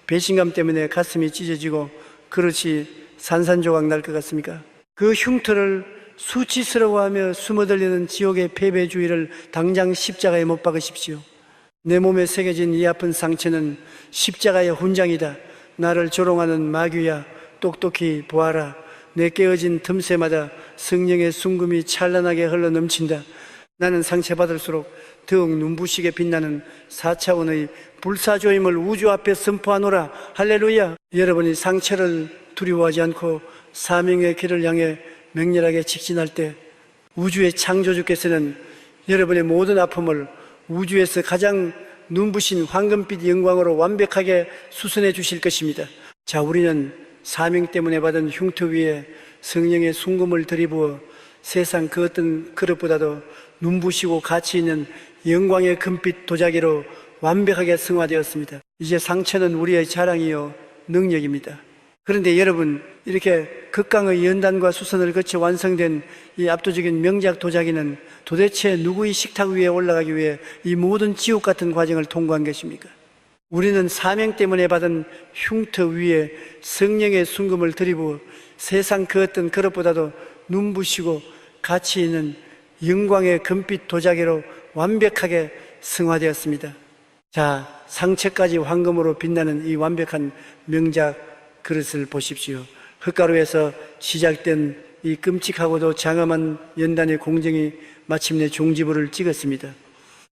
배신감 때문에 가슴이 찢어지고 그릇이 산산조각 날 것 같습니까? 그 흉터를 수치스러워하며 숨어들리는 지옥의 패배주의를 당장 십자가에 못 박으십시오. 내 몸에 새겨진 이 아픈 상처는 십자가의 훈장이다. 나를 조롱하는 마귀야, 똑똑히 보아라. 내 깨어진 틈새마다 성령의 순금이 찬란하게 흘러 넘친다. 나는 상처받을수록 더욱 눈부시게 빛나는 4차원의 불사조임을 우주 앞에 선포하노라. 할렐루야. 여러분이 상처를 두려워하지 않고 사명의 길을 향해 맹렬하게 직진할 때 우주의 창조주께서는 여러분의 모든 아픔을 우주에서 가장 눈부신 황금빛 영광으로 완벽하게 수선해 주실 것입니다. 자, 우리는 사명 때문에 받은 흉터 위에 성령의 순금을 들이부어 세상 그 어떤 그릇보다도 눈부시고 가치 있는 영광의 금빛 도자기로 완벽하게 승화되었습니다. 이제 상처는 우리의 자랑이요 능력입니다. 그런데 여러분, 이렇게 극강의 연단과 수선을 거쳐 완성된 이 압도적인 명작 도자기는 도대체 누구의 식탁 위에 올라가기 위해 이 모든 지옥 같은 과정을 통과한 것입니까? 우리는 사명 때문에 받은 흉터 위에 성령의 순금을 들이부어 세상 그 어떤 그릇보다도 눈부시고 가치 있는 영광의 금빛 도자기로 완벽하게 승화되었습니다. 자, 상체까지 황금으로 빛나는 이 완벽한 명작 그릇을 보십시오. 흙가루에서 시작된 이 끔찍하고도 장엄한 연단의 공정이 마침내 종지부를 찍었습니다.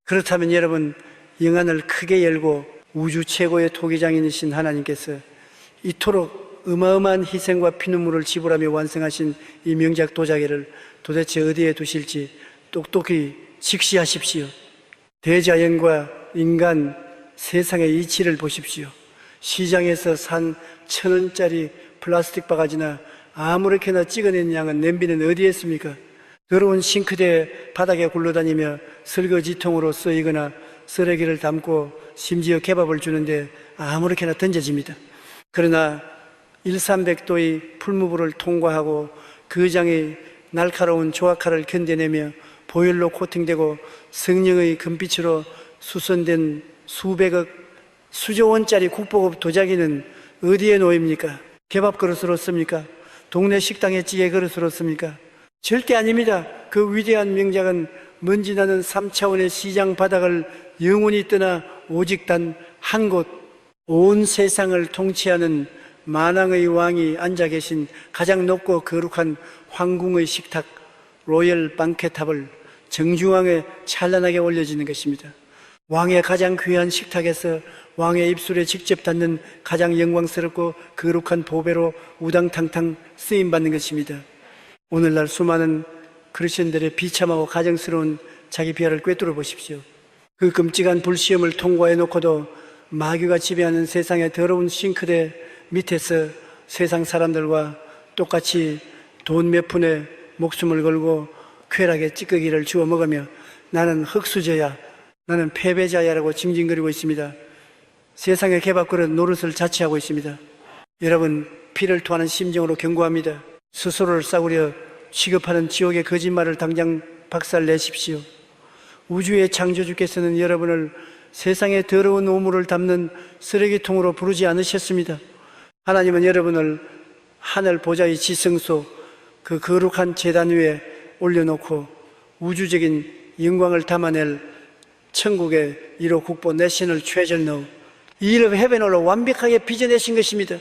그렇다면 여러분, 영안을 크게 열고 우주 최고의 토기장인이신 하나님께서 이토록 어마어마한 희생과 피눈물을 지불하며 완성하신 이 명작 도자기를 도대체 어디에 두실지 똑똑히 직시하십시오. 대자연과 인간, 세상의 이치를 보십시오. 시장에서 산 1,000원짜리 플라스틱 바가지나 아무렇게나 찍어낸 양은 냄비는 어디에 있습니까? 더러운 싱크대 바닥에 굴러다니며 설거지통으로 쓰이거나 쓰레기를 담고 심지어 케밥을 주는데 아무렇게나 던져집니다. 그러나 1300도의 풀무불을 통과하고 그 장의 날카로운 조각칼을 견뎌내며 보혈로 코팅되고 성령의 금빛으로 수선된 수백억, 수조 원짜리 국보급 도자기는 어디에 놓입니까? 케밥 그릇으로 씁니까? 동네 식당의 찌개 그릇으로 씁니까? 절대 아닙니다. 그 위대한 명작은 먼지 나는 3차원의 시장 바닥을 영원히 떠나 오직 단 한 곳, 온 세상을 통치하는 만왕의 왕이 앉아 계신 가장 높고 거룩한 황궁의 식탁, 로열 방켓탑을 정중앙에 찬란하게 올려지는 것입니다. 왕의 가장 귀한 식탁에서 왕의 입술에 직접 닿는 가장 영광스럽고 거룩한 보배로 우당탕탕 쓰임받는 것입니다. 오늘날 수많은 그리스도인들의 비참하고 가정스러운 자기 비하를 꿰뚫어 보십시오. 그 끔찍한 불시험을 통과해 놓고도 마귀가 지배하는 세상의 더러운 싱크대 밑에서 세상 사람들과 똑같이 돈 몇 푼에 목숨을 걸고 쾌락의 찌꺼기를 주워 먹으며 나는 흙수저야, 나는 패배자야라고 징징거리고 있습니다. 세상의 개밥그릇 노릇을 자취하고 있습니다. 여러분, 피를 토하는 심정으로 경고합니다. 스스로를 싸구려 취급하는 지옥의 거짓말을 당장 박살내십시오. 우주의 창조주께서는 여러분을 세상의 더러운 오물을 담는 쓰레기통으로 부르지 않으셨습니다. 하나님은 여러분을 하늘 보좌의 지성소, 그 거룩한 제단 위에 올려놓고 우주적인 영광을 담아낼 천국의 1호 국보 내셔널 트레저 이를 헤벤으로 완벽하게 빚어내신 것입니다.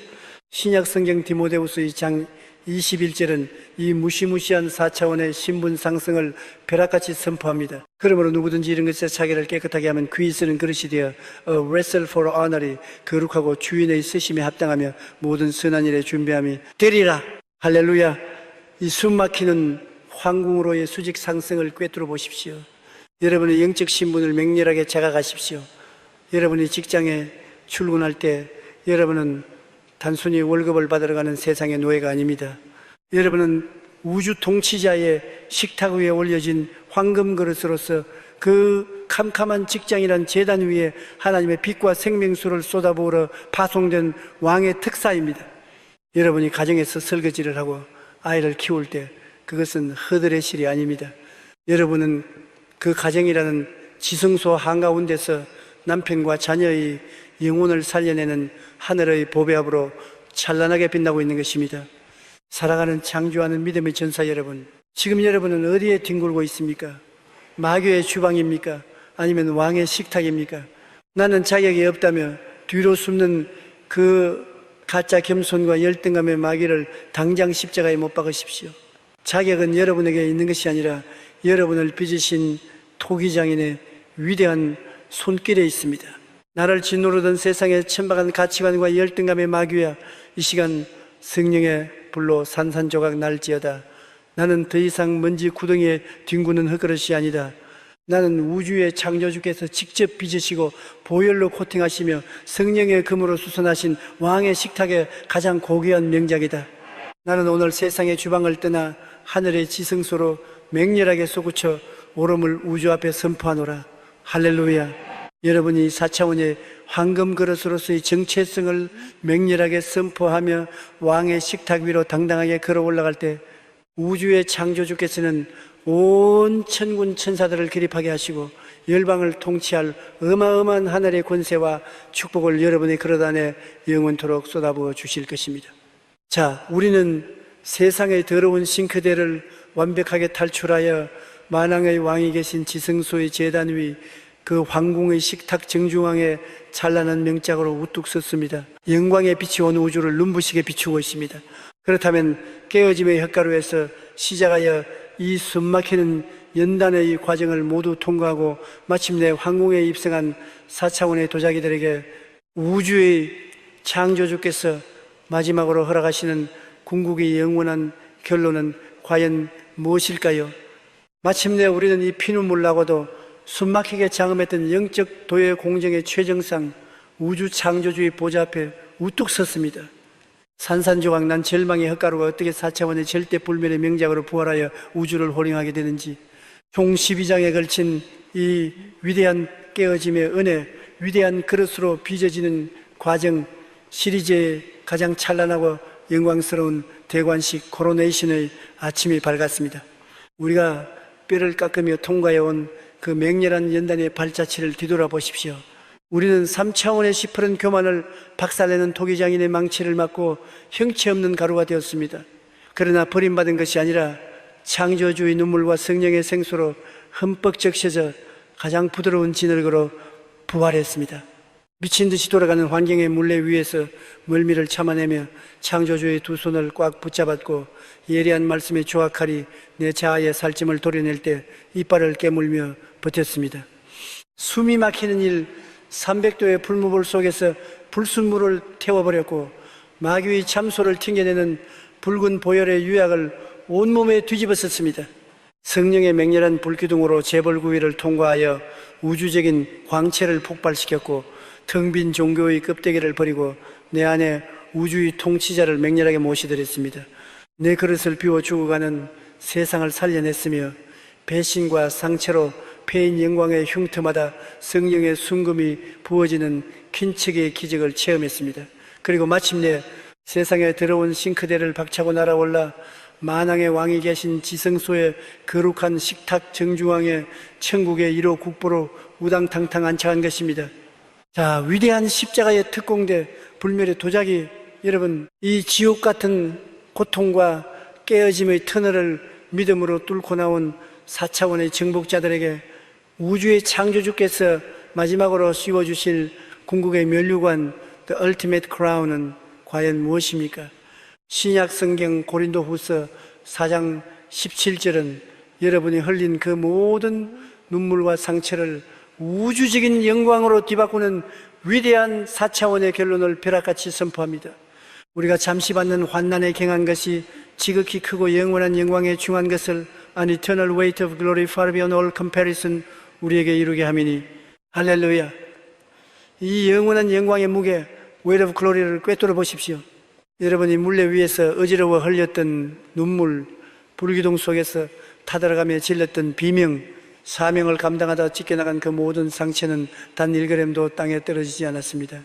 신약 성경 디모데후서 2장 21절은 이 무시무시한 4차원의 신분 상승을 벼락같이 선포합니다. 그러므로 누구든지 이런 것에 자기를 깨끗하게 하면 귀 쓰는 그릇이 되어 A vessel for honor이 거룩하고 주인의 쓰심에 합당하며 모든 선한 일에 준비함이 되리라. 할렐루야. 이 숨막히는 황궁으로의 수직 상승을 꿰뚫어 보십시오. 여러분의 영적 신분을 맹렬하게 자각하십시오. 여러분이 직장에 출근할 때 여러분은 단순히 월급을 받으러 가는 세상의 노예가 아닙니다. 여러분은 우주 통치자의 식탁 위에 올려진 황금 그릇으로서 그 캄캄한 직장이란 제단 위에 하나님의 빛과 생명수를 쏟아부으러 파송된 왕의 특사입니다. 여러분이 가정에서 설거지를 하고 아이를 키울 때 그것은 허들의 실이 아닙니다. 여러분은 그 가정이라는 지성소 한가운데서 남편과 자녀의 영혼을 살려내는 하늘의 보배압으로 찬란하게 빛나고 있는 것입니다. 살아가는 창조하는 믿음의 전사 여러분, 지금 여러분은 어디에 뒹굴고 있습니까? 마귀의 주방입니까? 아니면 왕의 식탁입니까? 나는 자격이 없다며 뒤로 숨는 그 가짜 겸손과 열등감의 마귀를 당장 십자가에 못 박으십시오. 자격은 여러분에게 있는 것이 아니라 여러분을 빚으신 토기장인의 위대한 손길에 있습니다. 나를 짓누르던 세상의 천박한 가치관과 열등감의 마귀야, 이 시간 성령의 불로 산산조각 날지어다. 나는 더 이상 먼지 구덩이에 뒹구는 흙그릇이 아니다. 나는 우주의 창조주께서 직접 빚으시고 보혈로 코팅하시며 성령의 금으로 수선하신 왕의 식탁의 가장 고귀한 명작이다. 나는 오늘 세상의 주방을 떠나 하늘의 지성소로 맹렬하게 솟구쳐 오름을 우주 앞에 선포하노라. 할렐루야. 여러분이 4차원의 황금 그릇으로서의 정체성을 맹렬하게 선포하며 왕의 식탁 위로 당당하게 걸어 올라갈 때 우주의 창조주께서는 온 천군 천사들을 기립하게 하시고 열방을 통치할 어마어마한 하늘의 권세와 축복을 여러분의 그릇 안에 영원토록 쏟아부어 주실 것입니다. 자, 우리는 세상의 더러운 싱크대를 완벽하게 탈출하여 만왕의 왕이 계신 지성소의 제단 위 그 황궁의 식탁 정중앙에 찬란한 명장으로 우뚝 섰습니다. 영광의 빛이 온 우주를 눈부시게 비추고 있습니다. 그렇다면 깨어짐의 혓가루에서 시작하여 이 숨막히는 연단의 과정을 모두 통과하고 마침내 황궁에 입성한 4차원의 도자기들에게 우주의 창조주께서 마지막으로 허락하시는 궁극의 영원한 결론은 과연 무엇일까요? 마침내 우리는 이 피눈물 나고도 숨막히게 장엄했던 영적 도의 공정의 최정상 우주 창조주의 보좌 앞에 우뚝 섰습니다. 산산조각 난 절망의 혓가루가 어떻게 4차원의 절대 불멸의 명작으로 부활하여 우주를 호령하게 되는지, 총 12장에 걸친 이 위대한 깨어짐의 은혜, 위대한 그릇으로 빚어지는 과정, 시리즈의 가장 찬란하고 영광스러운 대관식 코로네이션의 아침이 밝았습니다. 우리가 뼈를 깎으며 통과해온 그 맹렬한 연단의 발자취를 뒤돌아보십시오. 우리는 3차원의 시퍼런 교만을 박살내는 토기장인의 망치를 맞고 형체 없는 가루가 되었습니다. 그러나 버림받은 것이 아니라 창조주의 눈물과 성령의 생수로 흠뻑 적셔져 가장 부드러운 진흙으로 부활했습니다. 미친 듯이 돌아가는 환경의 물레 위에서 멀미를 참아내며 창조주의 두 손을 꽉 붙잡았고 예리한 말씀의 조각칼이 내 자아의 살찜을 도려낼 때 이빨을 깨물며 버텼습니다. 숨이 막히는 일, 300도의 불무불 속에서 불순물을 태워버렸고 마귀의 참소를 튕겨내는 붉은 보혈의 유약을 온몸에 뒤집었었습니다. 성령의 맹렬한 불기둥으로 재벌구위를 통과하여 우주적인 광채를 폭발시켰고 텅 빈 종교의 껍데기를 버리고 내 안에 우주의 통치자를 맹렬하게 모시드렸습니다. 내 그릇을 비워 죽어가는 세상을 살려냈으며 배신과 상처로 패인 영광의 흉터마다 성령의 순금이 부어지는 퀸척의 기적을 체험했습니다. 그리고 마침내 세상에 더러운 싱크대를 박차고 날아올라 만왕의 왕이 계신 지성소의 거룩한 식탁 정중앙에 천국의 1호 국보로 우당탕탕 안착한 것입니다. 자, 위대한 십자가의 특공대, 불멸의 도자기, 여러분, 이 지옥 같은 고통과 깨어짐의 터널을 믿음으로 뚫고 나온 4차원의 정복자들에게 우주의 창조주께서 마지막으로 씌워주실 궁극의 면류관, The Ultimate Crown은 과연 무엇입니까? 신약 성경 고린도 후서 4장 17절은 여러분이 흘린 그 모든 눈물과 상처를 우주적인 영광으로 뒤바꾸는 위대한 4차원의 결론을 벼락같이 선포합니다. 우리가 잠시 받는 환난에 경한 것이 지극히 크고 영원한 영광에 중한 것을 An eternal weight of glory far beyond all comparison 우리에게 이루게 함이니 할렐루야. 이 영원한 영광의 무게 weight of glory를 꿰뚫어 보십시오. 여러분이 물레 위에서 어지러워 흘렸던 눈물, 불기둥 속에서 타들어가며 질렀던 비명, 사명을 감당하다 찢겨나간 그 모든 상처는 단 1g도 땅에 떨어지지 않았습니다.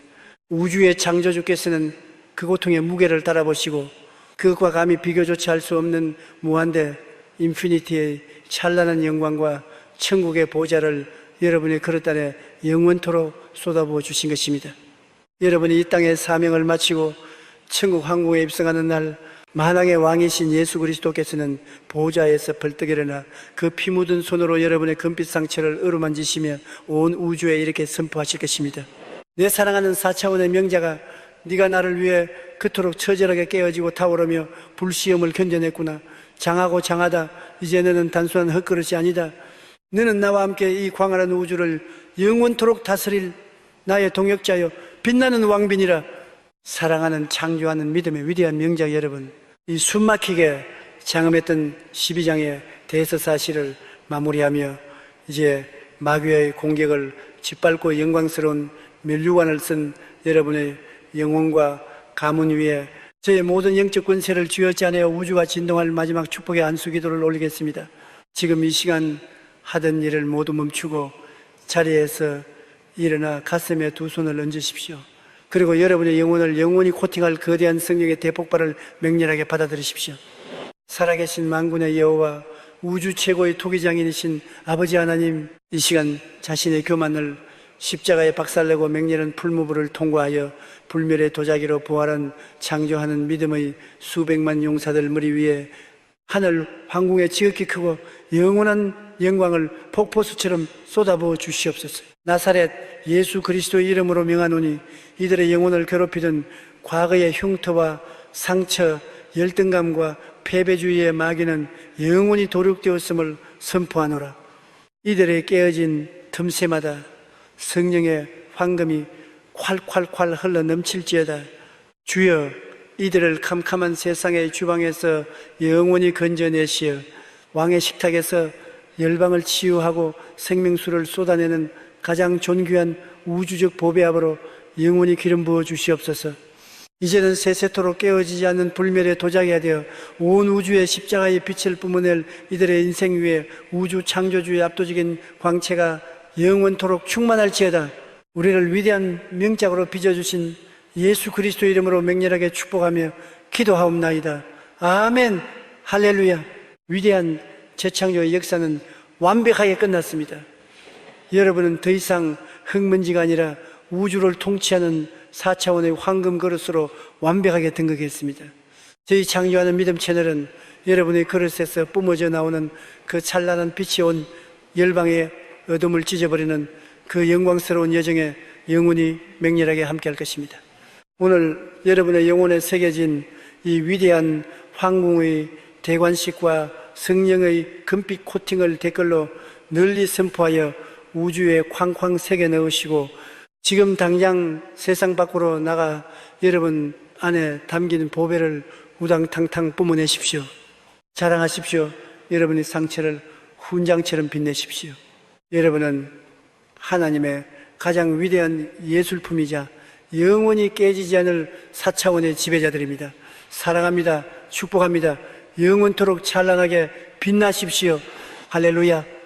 우주의 창조주께서는 그 고통의 무게를 달아보시고 그것과 감히 비교조차 할 수 없는 무한대 인피니티의 찬란한 영광과 천국의 보좌를 여러분의 그릇 안에 영원토록 쏟아부어 주신 것입니다. 여러분이 이 땅의 사명을 마치고 천국 황궁에 입성하는 날 만왕의 왕이신 예수 그리스도께서는 보좌에서 벌떡 일어나 그 피 묻은 손으로 여러분의 금빛 상처를 어루만지시며 온 우주에 이렇게 선포하실 것입니다. 내 사랑하는 4차원의 명자가 네가 나를 위해 그토록 처절하게 깨어지고 타오르며 불시험을 견뎌냈구나. 장하고 장하다. 이제 너는 단순한 흙그릇이 아니다. 너는 나와 함께 이 광활한 우주를 영원토록 다스릴 나의 동역자여 빛나는 왕빈이라. 사랑하는 창조하는 믿음의 위대한 명작 여러분, 이 숨막히게 장엄했던 12장의 대서사실을 마무리하며 이제 마귀의 공격을 짓밟고 영광스러운 면류관을 쓴 여러분의 영혼과 가문 위에 저의 모든 영적 권세를 쥐어짜 내어 우주가 진동할 마지막 축복의 안수기도를 올리겠습니다. 지금 이 시간 하던 일을 모두 멈추고 자리에서 일어나 가슴에 두 손을 얹으십시오. 그리고 여러분의 영혼을 영원히 코팅할 거대한 성령의 대폭발을 맹렬하게 받아들이십시오. 살아계신 만군의 여호와, 우주 최고의 토기장인이신 아버지 하나님, 이 시간 자신의 교만을 십자가에 박살내고 맹렬한 풀무불을 통과하여 불멸의 도자기로 부활한 창조하는 믿음의 수백만 용사들 머리 위에 하늘 황궁에 지극히 크고 영원한 영광을 폭포수처럼 쏟아부어 주시옵소서. 나사렛 예수 그리스도의 이름으로 명하노니 이들의 영혼을 괴롭히던 과거의 흉터와 상처, 열등감과 패배주의의 마귀는 영원히 도륙되었음을 선포하노라. 이들의 깨어진 틈새마다 성령의 황금이 콸콸콸 흘러 넘칠지어다. 주여, 이들을 캄캄한 세상의 주방에서 영원히 건져내시어 왕의 식탁에서 열방을 치유하고 생명수를 쏟아내는 가장 존귀한 우주적 보배 앞으로 영원히 기름 부어 주시옵소서. 이제는 세세토록 깨어지지 않는 불멸의 도자기가 되어 온 우주의 십자가의 빛을 뿜어낼 이들의 인생 위에 우주 창조주의 압도적인 광채가 영원토록 충만할지어다. 우리를 위대한 명작으로 빚어주신 예수 그리스도의 이름으로 맹렬하게 축복하며 기도하옵나이다. 아멘. 할렐루야. 위대한 재창조의 역사는 완벽하게 끝났습니다. 여러분은 더 이상 흙먼지가 아니라 우주를 통치하는 4차원의 황금 그릇으로 완벽하게 등극했습니다. 저희 창조하는 믿음 채널은 여러분의 그릇에서 뿜어져 나오는 그 찬란한 빛이 온 열방의 어둠을 찢어버리는 그 영광스러운 여정에 영원히 맹렬하게 함께할 것입니다. 오늘 여러분의 영혼에 새겨진 이 위대한 황궁의 대관식과 성령의 금빛 코팅을 댓글로 널리 선포하여 우주에 쾅쾅 새겨 넣으시고 지금 당장 세상 밖으로 나가 여러분 안에 담긴 보배를 우당탕탕 뿜어내십시오. 자랑하십시오. 여러분의 상처를 훈장처럼 빛내십시오. 여러분은 하나님의 가장 위대한 예술품이자 영원히 깨지지 않을 4차원의 지배자들입니다. 사랑합니다. 축복합니다. 영원토록 찬란하게 빛나십시오. 할렐루야.